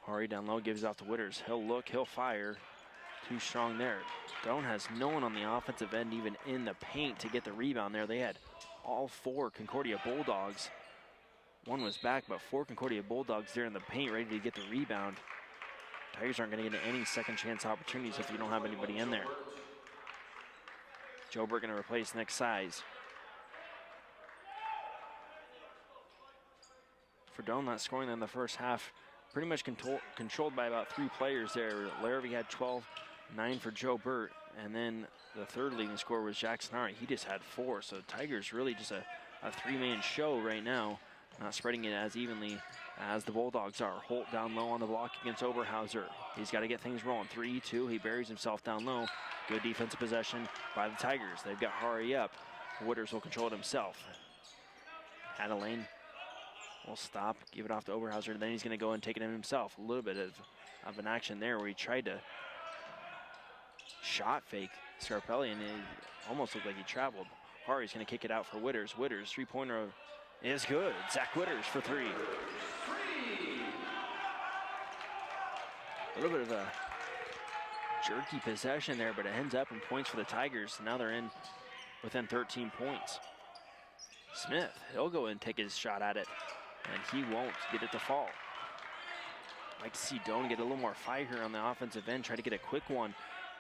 Hari down low, gives it off to Witters. He'll look, he'll fire. Too strong there. Doane has no one on the offensive end, even in the paint, to get the rebound there. They had all 4 Concordia Bulldogs. One was back, but 4 Concordia Bulldogs there in the paint, ready to get the rebound. Tigers aren't going to get any second chance opportunities if you don't have anybody in there. Joe Burt going to replace Nick Size. For Doane, not scoring in the first half. Pretty much controlled by about 3 players there. Larrabee had 12, 9 for Joe Burt, and then the third leading scorer was Jackson Hari. He just had 4, so Tigers really just a 3-man show right now, not spreading it as evenly as the Bulldogs are. Holt down low on the block against Oberhauser. He's got to get things rolling. 3-2, he buries himself down low. Good defensive possession by the Tigers. They've got Hari up. Witters will control it himself. Adelane will stop, give it off to Oberhauser, then he's going to go and take it in himself. A little bit of an action there where he tried to shot fake Scarpelli, and it almost looked like he traveled. Hari's going to kick it out for Witters. Witters, three-pointer is good. Zach Witters for 3. A little bit of a jerky possession there, but it ends up in points for the Tigers. Now they're in within 13 points. Smith, he'll go and take his shot at it, and he won't get it to fall. I'd like to see Doane get a little more fire here on the offensive end, try to get a quick one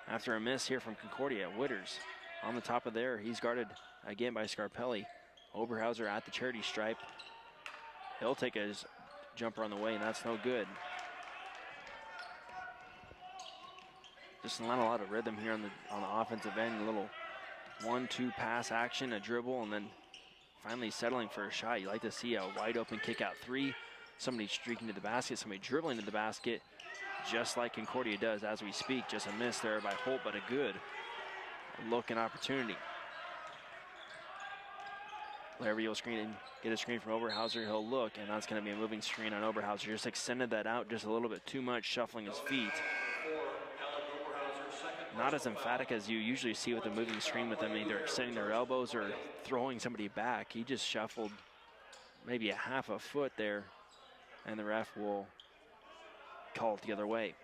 after a miss here from Concordia. Witters on the top of there. He's guarded again by Scarpelli. Oberhauser at the charity stripe. He'll take his jumper on the way, and that's no good. Just not a lot of rhythm here on the offensive end. A little 1-2 pass action, a dribble, and then finally settling for a shot. You like to see a wide open kick out three. Somebody streaking to the basket, somebody dribbling to the basket, just like Concordia does as we speak. Just a miss there by Holt, but a good look and opportunity. Larry will get a screen from Oberhauser. He'll look, and that's going to be a moving screen on Oberhauser. Just extended that out just a little bit too much, shuffling his feet. Not as emphatic as you usually see with a moving screen with them either extending their elbows or throwing somebody back. He just shuffled maybe a half a foot there, and the ref will call it the other way.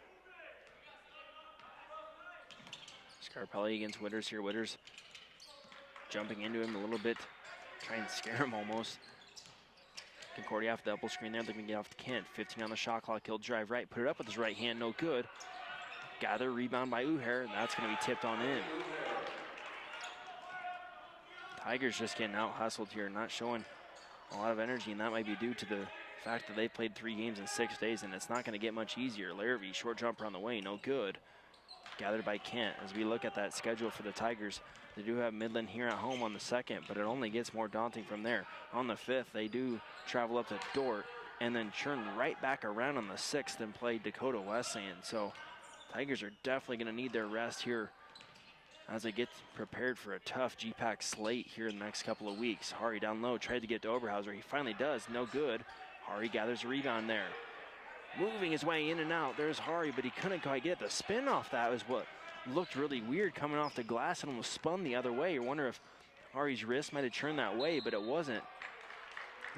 Scarpelli against Witters here. Witters jumping into him a little bit, trying to scare him almost. Concordia off the double screen there. They're going to get off to Kent. 15 on the shot clock. He'll drive right, put it up with his right hand, no good. Gather, rebound by Uher, and that's going to be tipped on in. Tigers just getting out hustled here, not showing a lot of energy, and that might be due to the fact that they played 3 games in 6 days, and it's not going to get much easier. Larrabee, short jumper on the way, no good. Gathered by Kent. As we look at that schedule for the Tigers, they do have Midland here at home on the 2nd, but it only gets more daunting from there. On the 5th, they do travel up to Dort and then churn right back around on the 6th and play Dakota Wesleyan. So Tigers are definitely going to need their rest here as they get prepared for a tough GPAC slate here in the next couple of weeks. Hari down low, tried to get to Oberhauser. He finally does, no good. Hari gathers a rebound there. Moving his way in and out, there's Hari, but he couldn't quite get the spin off. That was what looked really weird coming off the glass and almost spun the other way. You wonder if Hari's wrist might have turned that way, but it wasn't.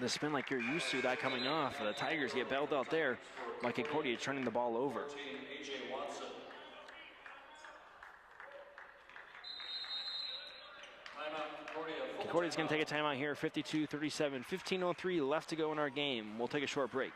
The spin like you're used to that coming off. The Tigers get bailed out there by Concordia turning the ball over. Concordia's going to take a timeout here, 52-37, 15:03 left to go in our game. We'll take a short break.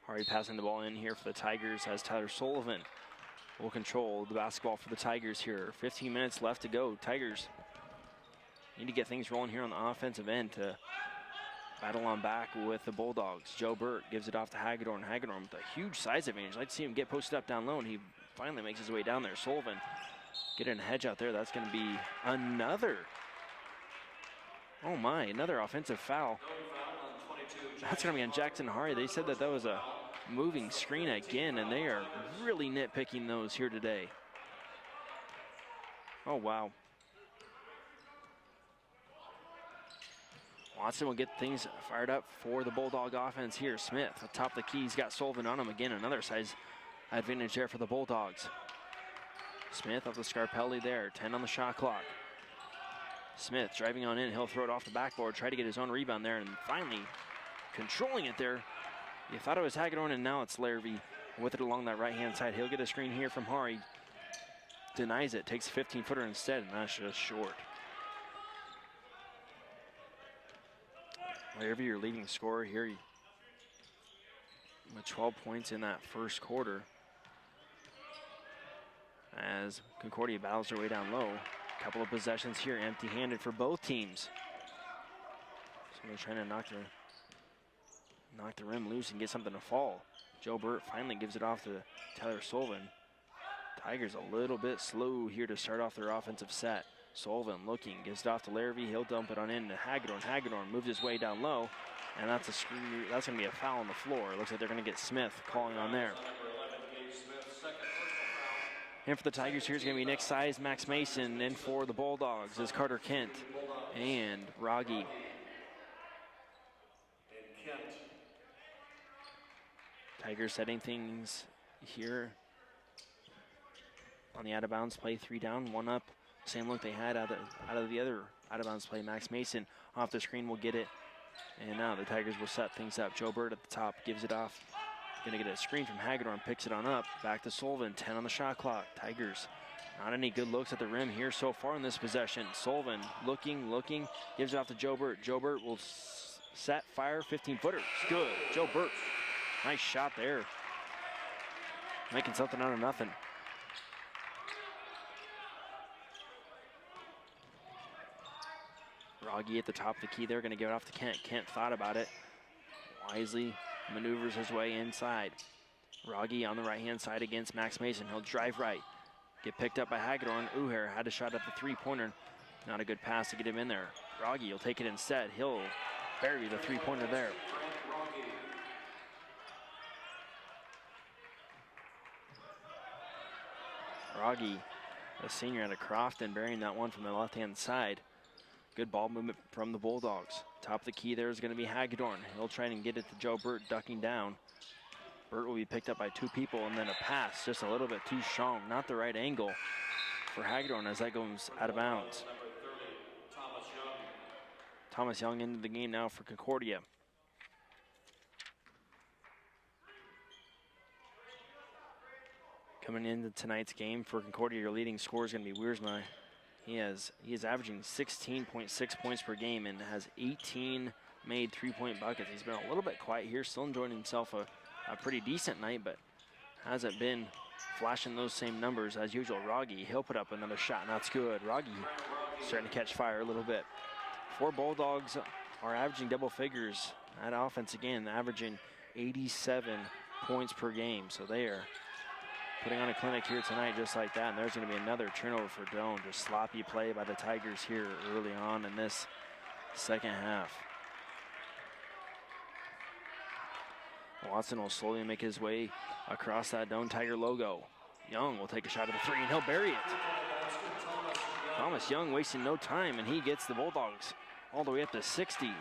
Already passing the ball in here for the Tigers as Tyler Sullivan will control the basketball for the Tigers here. 15 minutes left to go. Tigers need to get things rolling here on the offensive end to battle on back with the Bulldogs. Joe Burt gives it off to Hagedorn. Hagedorn with a huge size advantage. I'd like to see him get posted up down low, and he finally makes his way down there. Sullivan getting a hedge out there. That's going to be another, oh my, another offensive foul. That's going to be on Jackson Hari. They said that that was a moving screen again, and they are really nitpicking those here today. Oh, wow. Watson will get things fired up for the Bulldog offense here. Smith atop the key. He's got Sullivan on him again. Another size advantage there for the Bulldogs. Smith off the Scarpelli there. 10 on the shot clock. Smith driving on in. He'll throw it off the backboard. Try to get his own rebound there, and finally controlling it there. You thought it was Hagedorn, and now it's Larrabee with it along that right-hand side. He'll get a screen here from Hari. Denies it, takes a 15-footer instead, and that's just short. Larrabee, your leading scorer here with 12 points in that first quarter. As Concordia battles their way down low. A couple of possessions here, empty-handed for both teams. So they're trying to knock the rim loose and get something to fall. Joe Burt finally gives it off to Tyler Sullivan. Tigers a little bit slow here to start off their offensive set. Sullivan looking, gives it off to Larrabee. He'll dump it on in to Hagedorn. Hagedorn moves his way down low, and that's a screw. That's going to be a foul on the floor. It looks like they're going to get Smith calling on there. And for the Tigers, here's going to be Nick Size, Max Mason, and for the Bulldogs is Carter Kent and Rogge. Tigers setting things here on the out-of-bounds play, 3 down, 1 up. Same look they had out of the other out-of-bounds play. Max Mason off the screen will get it. And now the Tigers will set things up. Joe Burt at the top gives it off. Gonna get a screen from Hagedorn, picks it on up. Back to Sullivan, 10 on the shot clock. Tigers, not any good looks at the rim here so far in this possession. Sullivan looking, gives it off to Joe Burt. Joe Burt will set, fire, 15-footer. It's good, Joe Burt. Nice shot there. Making something out of nothing. Rogge at the top of the key there, gonna give it off to Kent. Kent thought about it. Wisely maneuvers his way inside. Rogge on the right-hand side against Max Mason. He'll drive right. Get picked up by Hagedorn. Uher had a shot at the three-pointer. Not a good pass to get him in there. Rogge will take it instead. He'll bury the three-pointer there. Rogge, a senior out of Crofton, burying that one from the left-hand side. Good ball movement from the Bulldogs. Top of the key there is going to be Hagedorn. He'll try and get it to Joe Burt, ducking down. Burt will be picked up by 2 people, and then a pass just a little bit too strong. Not the right angle for Hagedorn as that goes out of bounds. Thomas Young into the game now for Concordia. Coming into tonight's game for Concordia, your leading scorer is going to be Wiersma. He is averaging 16.6 points per game and has 18 made 3-point buckets. He's been a little bit quiet here, still enjoying himself a pretty decent night, but hasn't been flashing those same numbers as usual. Rogge, he'll put up another shot, and that's good. Rogge starting to catch fire a little bit. 4 Bulldogs are averaging double figures at offense again, averaging 87 points per game. So they are putting on a clinic here tonight just like that, and there's going to be another turnover for Doane. Just sloppy play by the Tigers here early on in this second half. Watson will slowly make his way across that Doane Tiger logo. Young will take a shot at the 3, and he'll bury it. Thomas Young wasting no time, and he gets the Bulldogs all the way up to 60. And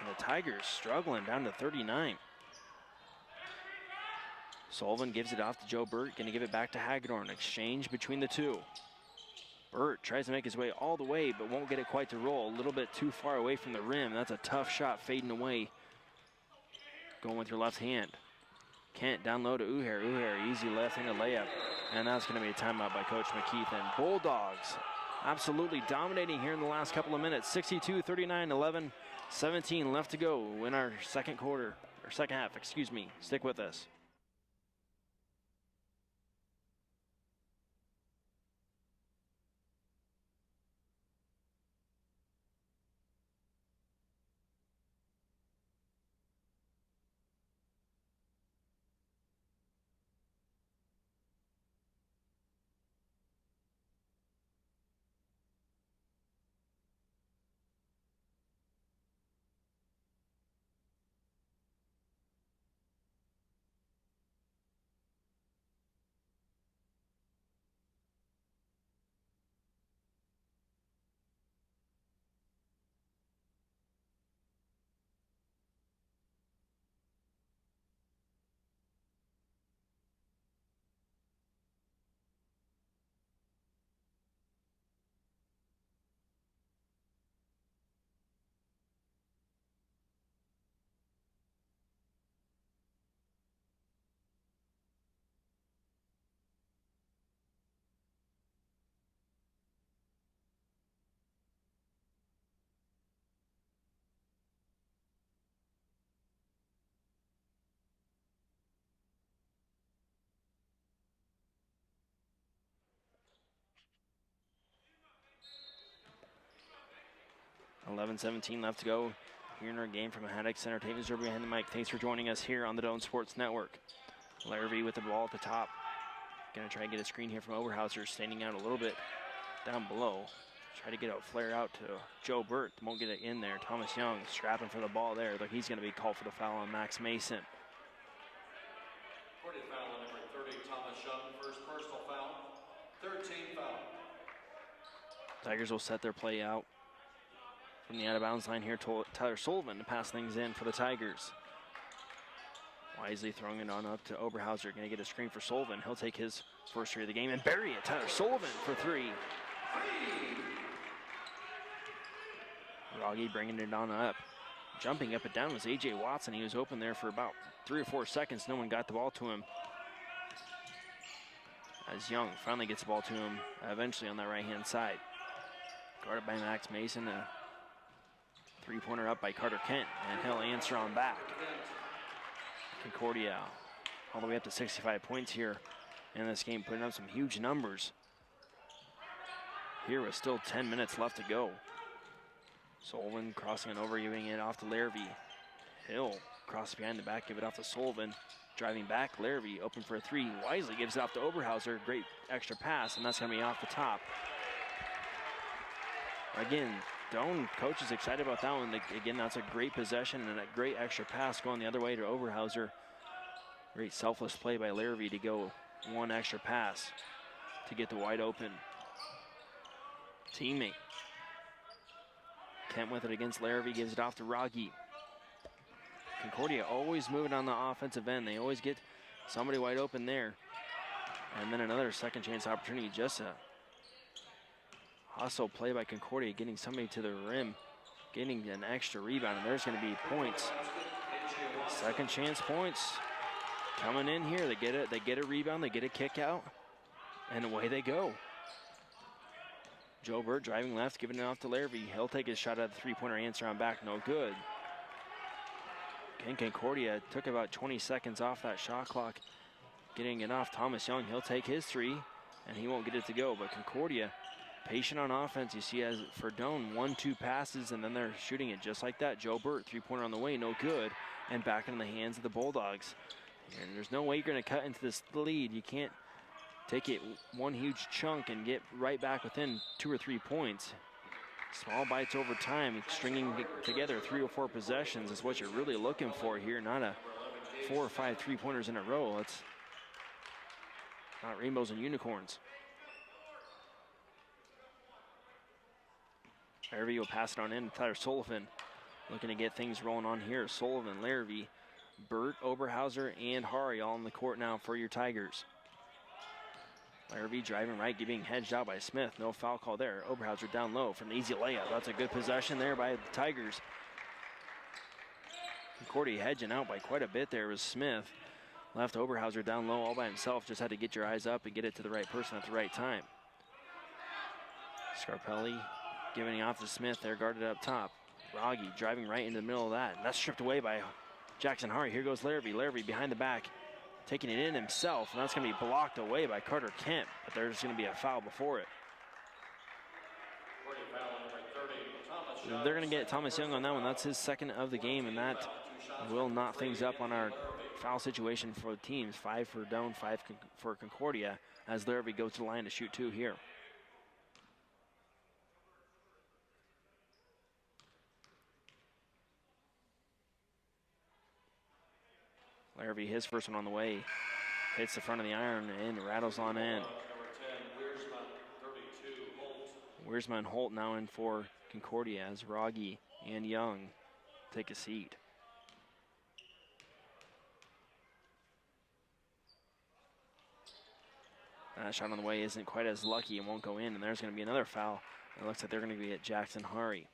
the Tigers struggling down to 39. Sullivan gives it off to Joe Burt, gonna give it back to Hagedorn. Exchange between the 2. Burt tries to make his way all the way, but won't get it quite to roll. A little bit too far away from the rim. That's a tough shot fading away. Going with your left hand. Kent down low to Uher. Uher, easy left-handed layup. And that's gonna be a timeout by Coach McKeith. And Bulldogs absolutely dominating here in the last couple of minutes. 62-39, 11, 17 left to go in our second half, excuse me. Stick with us. 11:17 left to go here in our game from Haddock Center. Tate Missouri behind the mic. Thanks for joining us here on the Doane Sports Network. Larrabee with the ball at the top. Gonna try and get a screen here from Oberhauser, standing out a little bit down below. Try to get a flare out to Joe Burt. Won't get it in there. Thomas Young scrapping for the ball there. Look, he's gonna be called for the foul on Max Mason. Foul on number 30, Thomas Young, first personal foul. 13 foul. Tigers will set their play out from the out of bounds line here. Tyler Sullivan to pass things in for the Tigers. Wisely throwing it on up to Oberhauser. Going to get a screen for Sullivan. He'll take his first three of the game and bury it. Tyler Sullivan for three. Rogge bringing it on up. Jumping up and down was A.J. Watson. He was open there for about 3 or 4 seconds. No one got the ball to him. As Young finally gets the ball to him eventually on that right-hand side. Guarded by Max Mason. A three-pointer up by Carter Kent. And he'll answer on back. Concordia all the way up to 65 points here in this game, putting up some huge numbers. Here with still 10 minutes left to go. Sullivan crossing it over, giving it off to Larrabee. Hill cross behind the back, give it off to Sullivan. Driving back, Larrabee open for a three. Wisely gives it off to Oberhauser. Great extra pass, and that's going to be off the top. Again, Doane coach is excited about that one. Again, that's a great possession and a great extra pass going the other way to Oberhauser. Great selfless play by Larrabee to go one extra pass to get the wide open teammate. Kent with it against Larrabee, gives it off to Rogge. Concordia always moving on the offensive end. They always get somebody wide open there. And then another second chance opportunity. Just a hustle play by Concordia, getting somebody to the rim, getting an extra rebound, and there's going to be points. Second chance points coming in here. They get a rebound, they get a kick out, and away they go. Joe Burt driving left, giving it off to Larrabee. He'll take his shot at the three-pointer, answer on back, no good. Again, Concordia took about 20 seconds off that shot clock, getting it off. Thomas Young, he'll take his three, and he won't get it to go, but Concordia patient on offense. You see, as for Doane, 1-2 passes, and then they're shooting it just like that. Joe Burt, three-pointer on the way, no good, and back in the hands of the Bulldogs. And there's no way you're going to cut into this lead. You can't take it one huge chunk and get right back within 2 or 3 points. Small bites over time, stringing together 3 or 4 possessions is what you're really looking for here, not a 4 or 5 three-pointers in a row. It's not rainbows and unicorns. Larrabee will pass it on in to Tyler Sullivan. Looking to get things rolling on here. Sullivan, Larrabee, Burt, Oberhauser, and Hari all on the court now for your Tigers. Larrabee driving right, getting hedged out by Smith. No foul call there. Oberhauser down low from the easy layup. That's a good possession there by the Tigers. Concordia hedging out by quite a bit there was Smith. Left Oberhauser down low all by himself. Just had to get your eyes up and get it to the right person at the right time. Scarpelli giving it off to Smith there, guarded up top. Rogge driving right into the middle of that. And that's stripped away by Jackson Hari. Here goes Larrabee. Larrabee behind the back, taking it in himself, and that's going to be blocked away by Carter Kent, but there's going to be a foul before it. They're going to get Thomas Young on that one. That's his second of the game, and that will knot things up on our foul situation for the teams. 5 for Doane, 5 for Concordia, as Larrabee goes to the line to shoot 2 here. Larrabee, his first one on the way, hits the front of the iron and rattles on in. Wiersma and Holt now in for Concordia as Rogge and Young take a seat. That shot on the way isn't quite as lucky and won't go in, and there's going to be another foul. It looks like they're going to be at Jackson Hari.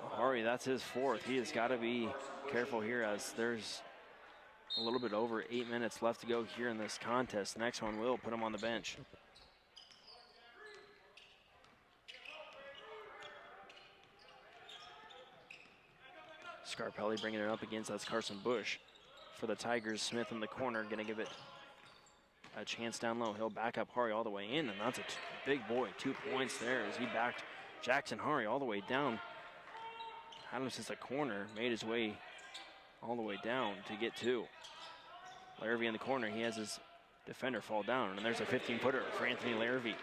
Hari, that's his 4th. He has got to be careful here as there's a little bit over 8 minutes left to go here in this contest. The next one will put him on the bench. Scarpelli bringing it up against, that's Carson Bush. For the Tigers, Smith in the corner, going to give it a chance down low. He'll back up Hari all the way in, and that's a big boy. 2 points there as he backed Jackson Hari all the way down. Had him since the corner, made his way all the way down to get 2. Larrivee in the corner, he has his defender fall down, and there's a 15-footer for Anthony Larrivee.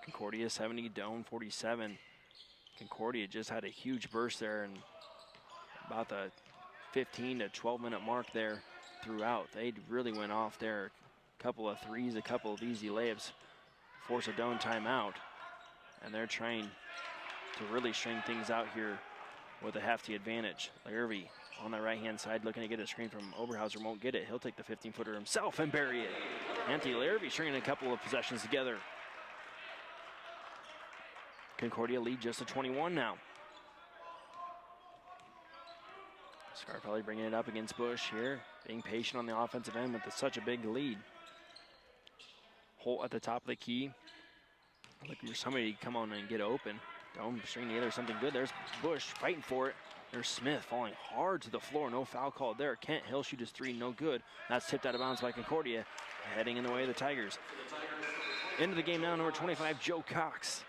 Concordia 70, Doane 47. Concordia just had a huge burst there, and about the 15 to 12-minute mark there throughout. They really went off there. A couple of threes, a couple of easy layups, force a Doane timeout, and they're trying to really string things out here with a hefty advantage. Larrivee on the right-hand side looking to get a screen from Oberhauser, won't get it. He'll take the 15-footer himself and bury it. Anthony Larrivee stringing a couple of possessions together. Concordia lead just to 21 now. Scarpelli bringing it up against Bush here, being patient on the offensive end with such a big lead. Holt at the top of the key. Looking for somebody to come on and get open. Doane stringing together something good. There's Bush fighting for it. There's Smith falling hard to the floor. No foul called there. Kent Hill shoot his 3, no good. That's tipped out of bounds by Concordia, heading in the way of the Tigers. Into the game now, number 25, Joe Cox.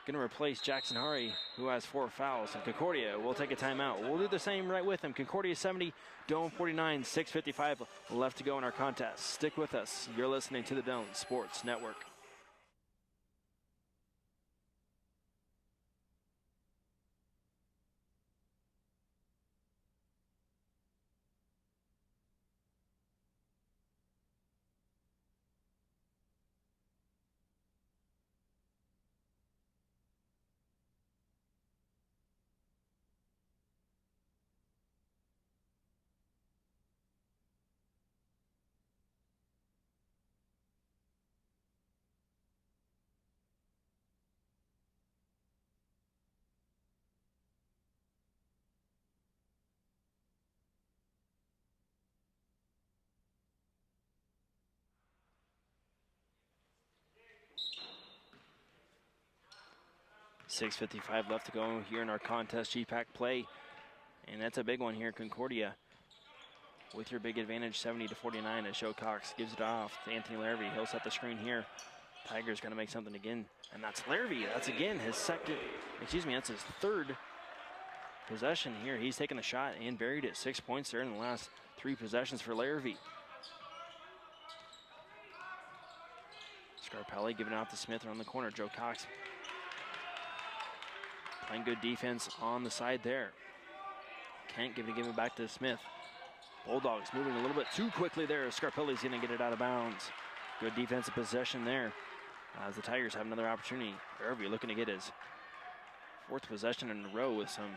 Going to replace Jackson Hari, who has 4 fouls. And Concordia will take a timeout. We'll do the same right with him. Concordia 70, Doane 49, 6:55 left to go in our contest. Stick with us. You're listening to the Doane Sports Network. .6:55 left to go here in our contest GPAC play. And that's a big one here, Concordia. With your big advantage, 70 to 49, as Joe Cox gives it off to Anthony Larrivee. He'll set the screen here. Tigers gonna make something again, and that's Larrivee. That's again his that's his 3rd possession here. He's taken the shot and buried it. 6 points there in the last 3 possessions for Larrivee. Scarpelli giving it out to Smith around the corner. Joe Cox playing good defense on the side there. Kent give it back to Smith. Bulldogs moving a little bit too quickly there. Scarpelli's gonna get it out of bounds. Good defensive possession there as the Tigers have another opportunity. Larrivee looking to get his 4th possession in a row with some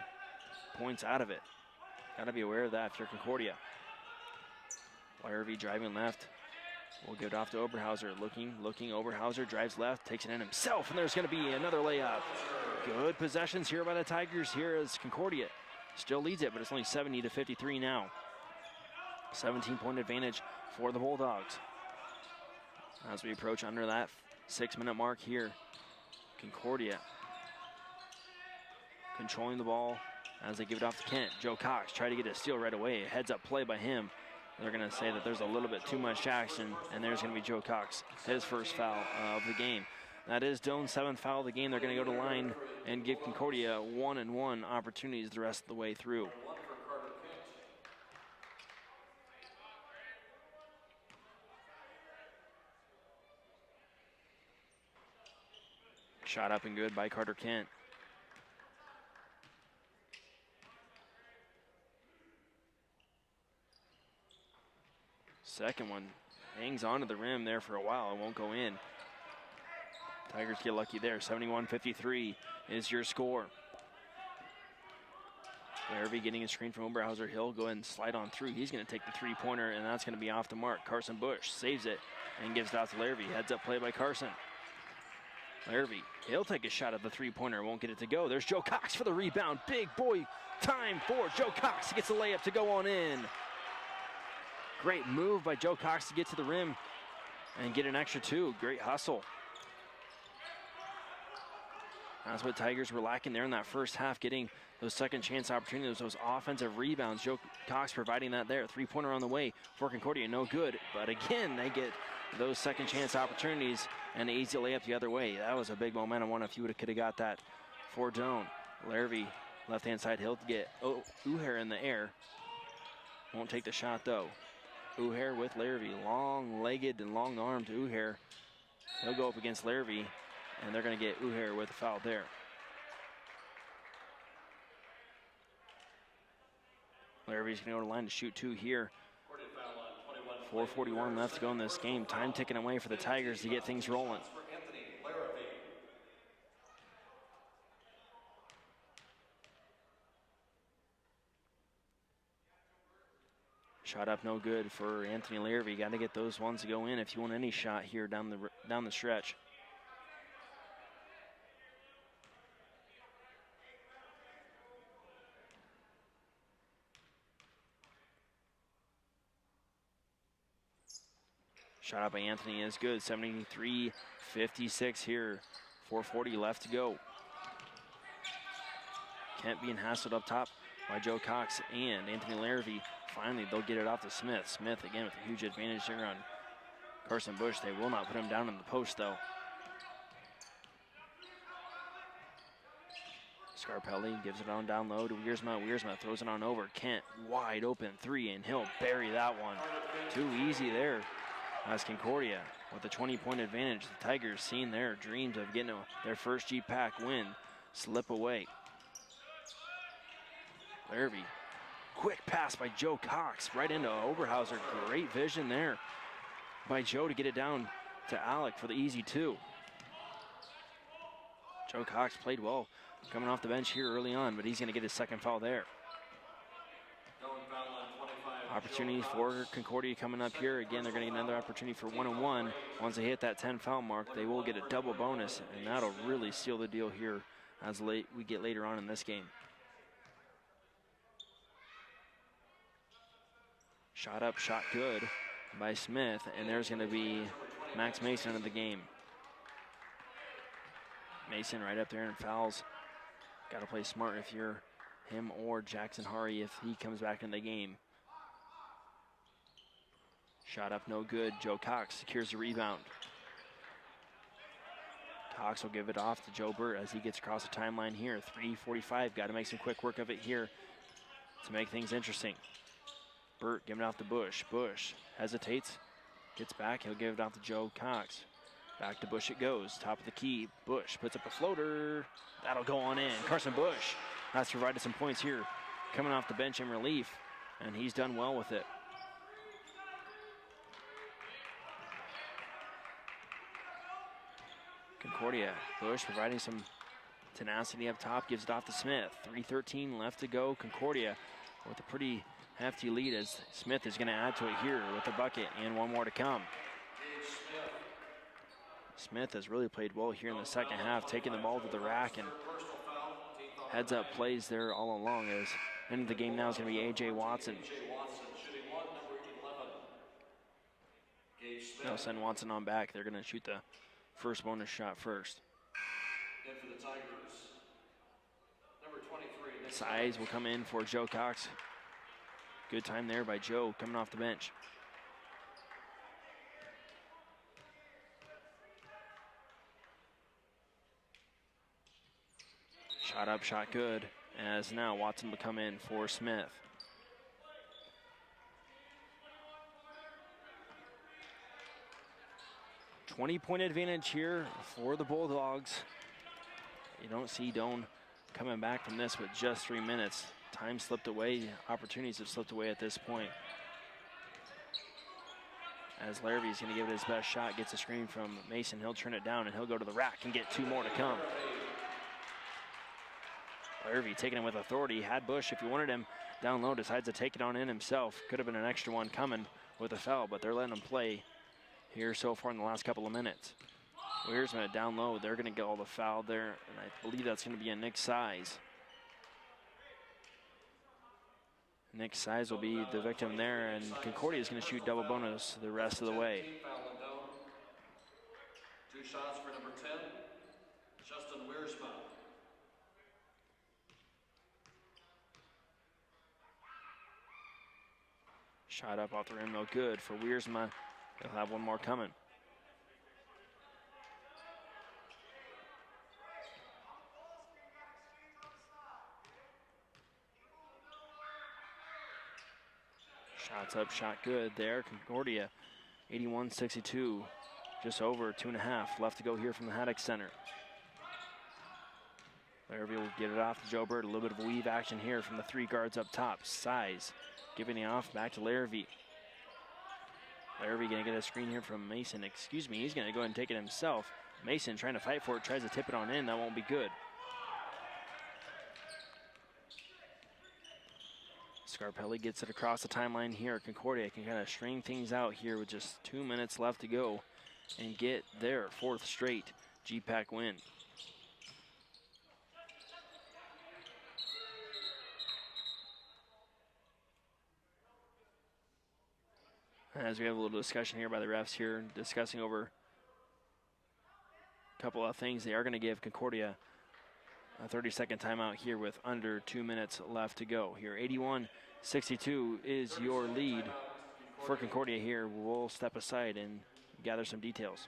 points out of it. Gotta be aware of that if you're Concordia. Larrivee driving left. We'll give it off to Oberhauser. Looking. Oberhauser drives left, takes it in himself, and there's gonna be another layup. Good possessions here by the Tigers here as Concordia still leads it, but it's only 70 to 53 now. 17-point advantage for the Bulldogs. As we approach under that 6-minute mark here, Concordia controlling the ball as they give it off to Kent. Joe Cox tried to get a steal right away. A heads-up play by him. They're going to say that there's a little bit too much action, and there's going to be Joe Cox, his 1st foul of the game. That is Doane's 7th foul of the game. They're going to go to line and give Concordia 1-and-1 opportunities the rest of the way through. Shot up and good by Carter Kent. Second one hangs onto the rim there for a while. It won't go in. Tigers get lucky there. 71-53 is your score. Larrivee getting a screen from Oberhauser. He'll go ahead and slide on through. He's going to take the 3-pointer, and that's going to be off the mark. Carson Bush saves it and gives it out to Larrivee. Heads up play by Carson. Larrivee, he'll take a shot at the 3-pointer. Won't get it to go. There's Joe Cox for the rebound. Big boy time for Joe Cox. He gets the layup to go on in. Great move by Joe Cox to get to the rim and get an extra 2. Great hustle. That's what Tigers were lacking there in that first half, getting those second chance opportunities, those offensive rebounds. Joe Cox providing that there. Three-pointer on the way for Concordia, no good. But again, they get those second chance opportunities and an easy layup the other way. That was a big momentum one if you could have got that for Doane. Larrabee, left-hand side, he'll get Uher in the air. Won't take the shot though. Uher with Larrabee, long-legged and long-armed Uher. He'll go up against Larrabee, and they're going to get Uher with a foul there. Larrabee's going to go to the line to shoot two here. 4:41 left to go in this game. Time ticking away for the Tigers to get things rolling. Shot up no good for Anthony Larrabee. Got to get those ones to go in if you want any shot here down the stretch. Shot up by Anthony is good. 73-56 here. 4:40 left to go. Kent being hassled up top by Joe Cox and Anthony Larrabee. Finally, they'll get it off to Smith. Smith again with a huge advantage there on Carson Bush. They will not put him down in the post though. Scarpelli gives it on down low to Wiersma. Wiersma throws it on over. Kent wide open three, and he'll bury that one. Too easy there. As Concordia with a 20-point advantage. The Tigers seeing their dreams of getting their first GPAC win slip away. Larrabee, quick pass by Joe Cox right into Oberhauser. Great vision there by Joe to get it down to Alec for the easy two. Joe Cox played well coming off the bench here early on, but he's going to get his second foul there. Opportunity for Concordia coming up here. Again, they're going to get another opportunity for 1-on-1. Once they hit that 10 foul mark, they will get a double bonus, and that'll really seal the deal here as we get later on in this game. Shot up, shot good by Smith, and there's going to be Max Mason into the game. Mason right up there and fouls. Got to play smart if you're him or Jackson Hari if he comes back in the game. Shot up no good. Joe Cox secures the rebound. Cox will give it off to Joe Burt as he gets across the timeline here. 3:45. Got to make some quick work of it here to make things interesting. Burt giving it off to Bush. Bush hesitates, gets back. He'll give it off to Joe Cox. Back to Bush it goes. Top of the key. Bush puts up a floater. That'll go on in. Carson Bush has provided some points here coming off the bench in relief, and he's done well with it. Concordia, Bush providing some tenacity up top, gives it off to Smith. 3:13 left to go. Concordia with a pretty hefty lead as Smith is going to add to it here with a bucket and one more to come. Smith has really played well here in the second half, taking the ball to the rack and heads up plays there all along. As end of the game now is going to be A.J. Watson. They'll send Watson on back. They're going to shoot the first bonus shot first. And for the Tigers, number 23. Size will come in for Joe Cox. Good time there by Joe coming off the bench. Shot up, shot good, as now Watson will come in for Smith. $20-point advantage here for the Bulldogs. You don't see Doane coming back from this with just 3 minutes. Time slipped away, opportunities have slipped away at this point. As Larrabee's going to give it his best shot, gets a screen from Mason, he'll turn it down and he'll go to the rack and get two more to come. Larrabee taking it with authority, had Bush if he wanted him down low, decides to take it on in himself. Could have been an extra one coming with a foul, but they're letting him play here so far in the last couple of minutes. Wiersma down low, they're going to get all the foul there, and I believe that's going to be a Nick Size. Nick Size will be the victim there, and Concordia is going to shoot double bonus the rest of the way. 2 shots for number 10, Justin Wiersma. Shot up off the rim, no good for Wiersma. He'll have one more coming. Shots up, shot good there. Concordia, 81-62. Just over 2.5 left to go here from the Haddock Center. Larrabee will get it off to Joe Bird. A little bit of weave action here from the three guards up top. Size giving it off back to Larrabee. Larrabee going to get a screen here from Mason. Excuse me, he's going to go ahead and take it himself. Mason trying to fight for it, tries to tip it on in. That won't be good. Scarpelli gets it across the timeline here. Concordia can kind of string things out here with just 2 minutes left to go and get their 4th straight GPAC win. As we have a little discussion here by the refs here, discussing over a couple of things, they are going to give Concordia a 30-second timeout here with under 2 minutes left to go. Here, 81-62 is your lead for Concordia here. We'll step aside and gather some details.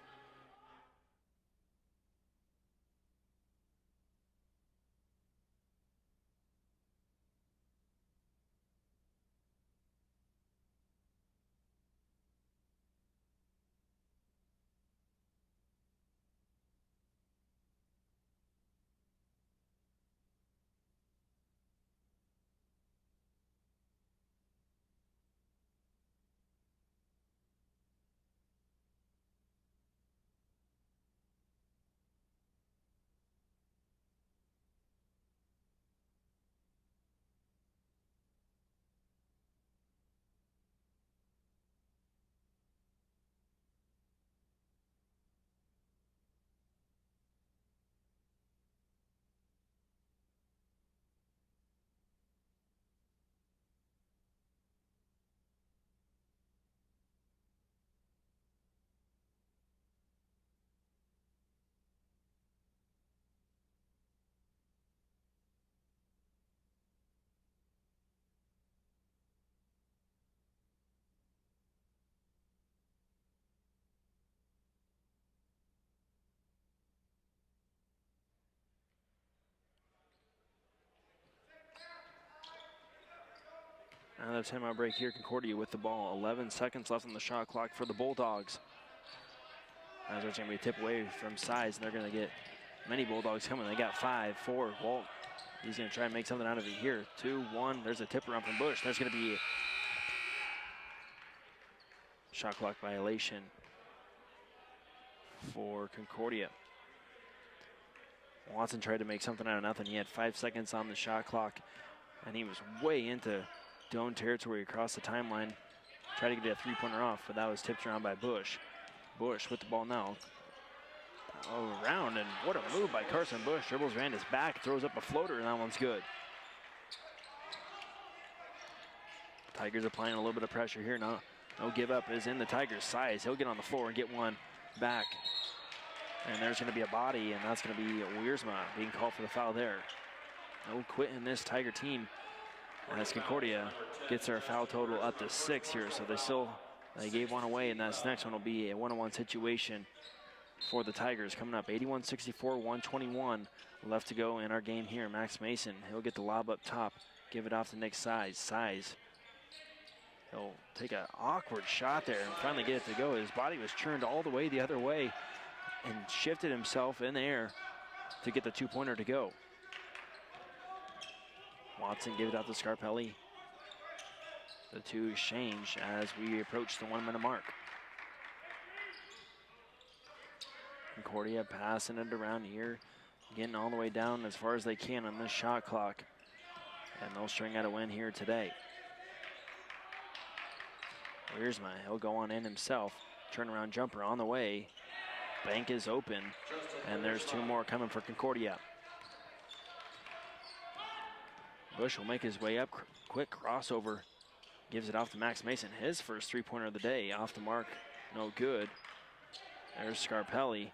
Another timeout break here. Concordia with the ball. 11 seconds left on the shot clock for the Bulldogs. As there's going to be a tip away from Size, and they're going to get many Bulldogs coming. They got 5, 4. Walt, he's going to try and make something out of it here. 2, 1. There's a tip around from Bush. There's going to be a shot clock violation for Concordia. Watson tried to make something out of nothing. He had 5 seconds on the shot clock, and he was way into Doan territory across the timeline. Tried to get a three-pointer off, but that was tipped around by Bush. Bush with the ball now. Around, and what a move by Carson Bush. Dribbles around his back, throws up a floater, and that one's good. Tigers applying a little bit of pressure here. No give up is in the Tigers' size. He'll get on the floor and get one back. And there's going to be a body, and that's going to be Wiersma being called for the foul there. No quit in this Tiger team, as Concordia gets their foul total up to 6 here. So they gave one away, and this next one will be a one-on-one situation for the Tigers. Coming up 81-64, 1:21 left to go in our game here. Max Mason, he'll get the lob up top, give it off to Nick Size. Size, he'll take an awkward shot there and finally get it to go. His body was churned all the way the other way and shifted himself in the air to get the two-pointer to go. Watson gives it out to Scarpelli. The two exchange as we approach the 1 minute mark. Concordia passing it around here, getting all the way down as far as they can on this shot clock. And they'll string out a win here today. Wiersma, he'll go on in himself. Turnaround jumper on the way. Bank is open, and there's 2 more coming for Concordia. Bush will make his way up, quick crossover. Gives it off to Max Mason, his first three-pointer of the day. Off the mark, no good. There's Scarpelli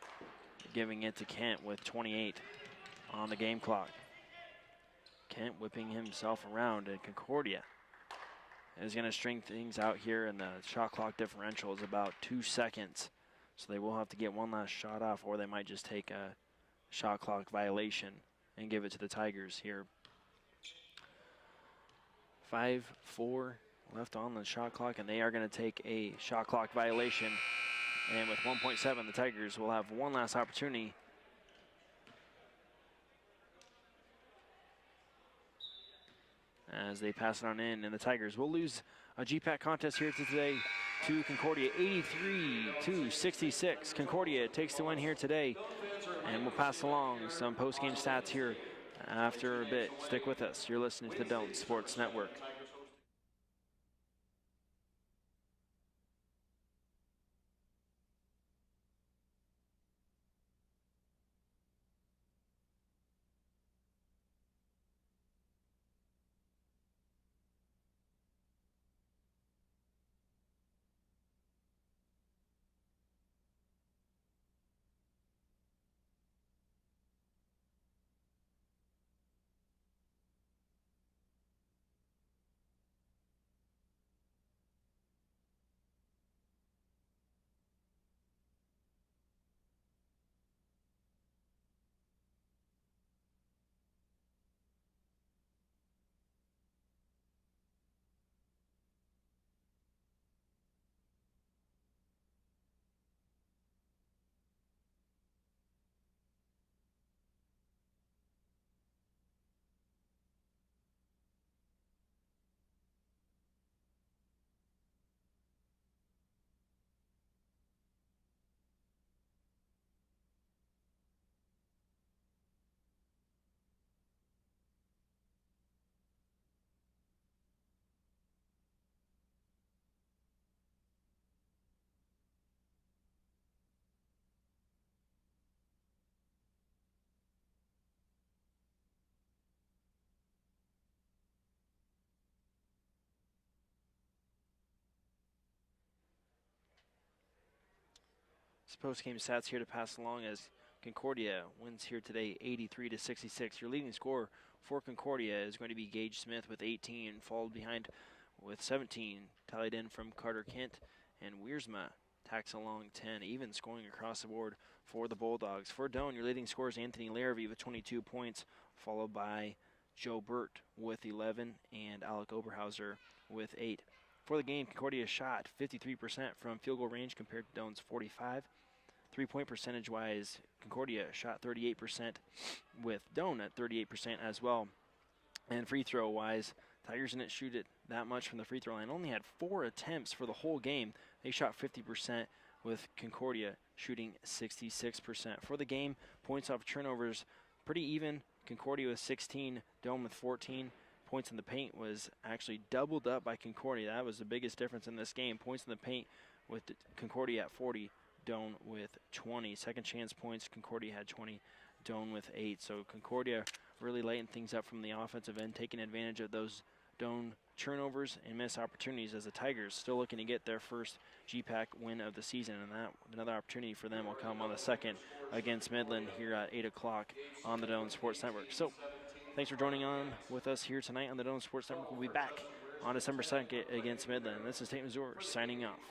giving it to Kent with 28 on the game clock. Kent whipping himself around, and Concordia is going to strengthen things out here, and the shot clock differential is about 2 seconds. So they will have to get one last shot off, or they might just take a shot clock violation and give it to the Tigers here. 5-4 left on the shot clock, and they are going to take a shot clock violation. And with 1.7, the Tigers will have one last opportunity. As they pass it on in, and the Tigers will lose a GPAC contest here today to Concordia, 83-66. Concordia takes the win here today, and we'll pass along some post-game stats here after a bit. Stick with us. You're listening to the Doane Sports Network. Post-game stats here to pass along as Concordia wins here today 83-66. Your leading scorer for Concordia is going to be Gage Smith with 18, followed behind with 17, tallied in from Carter Kent, and Wiersma tacks along 10, even scoring across the board for the Bulldogs. For Doane, your leading scorer is Anthony Larrabee with 22 points, followed by Joe Burt with 11 and Alec Oberhauser with 8. For the game, Concordia shot 53% from field goal range compared to Doane's 45. 3-point percentage-wise, Concordia shot 38%, with Doane at 38% as well. And free throw-wise, Tigers didn't shoot it that much from the free throw line. Only had 4 attempts for the whole game. They shot 50%, with Concordia shooting 66%. For the game, points off turnovers, pretty even. Concordia with 16, Doane with 14. Points in the paint was actually doubled up by Concordia. That was the biggest difference in this game. Points in the paint with Concordia at 40. Doane with 20. Second chance points, Concordia had 20, Doane with 8. So Concordia really lightened things up from the offensive end, taking advantage of those Doane turnovers and missed opportunities, as the Tigers still looking to get their first GPAC win of the season, and that another opportunity for them will come on the second against Midland here at 8 o'clock on the Doane Sports Network. So thanks for joining on with us here tonight on the Doane Sports Network. We'll be back on December 2nd against Midland. This is Tate Mazur signing off.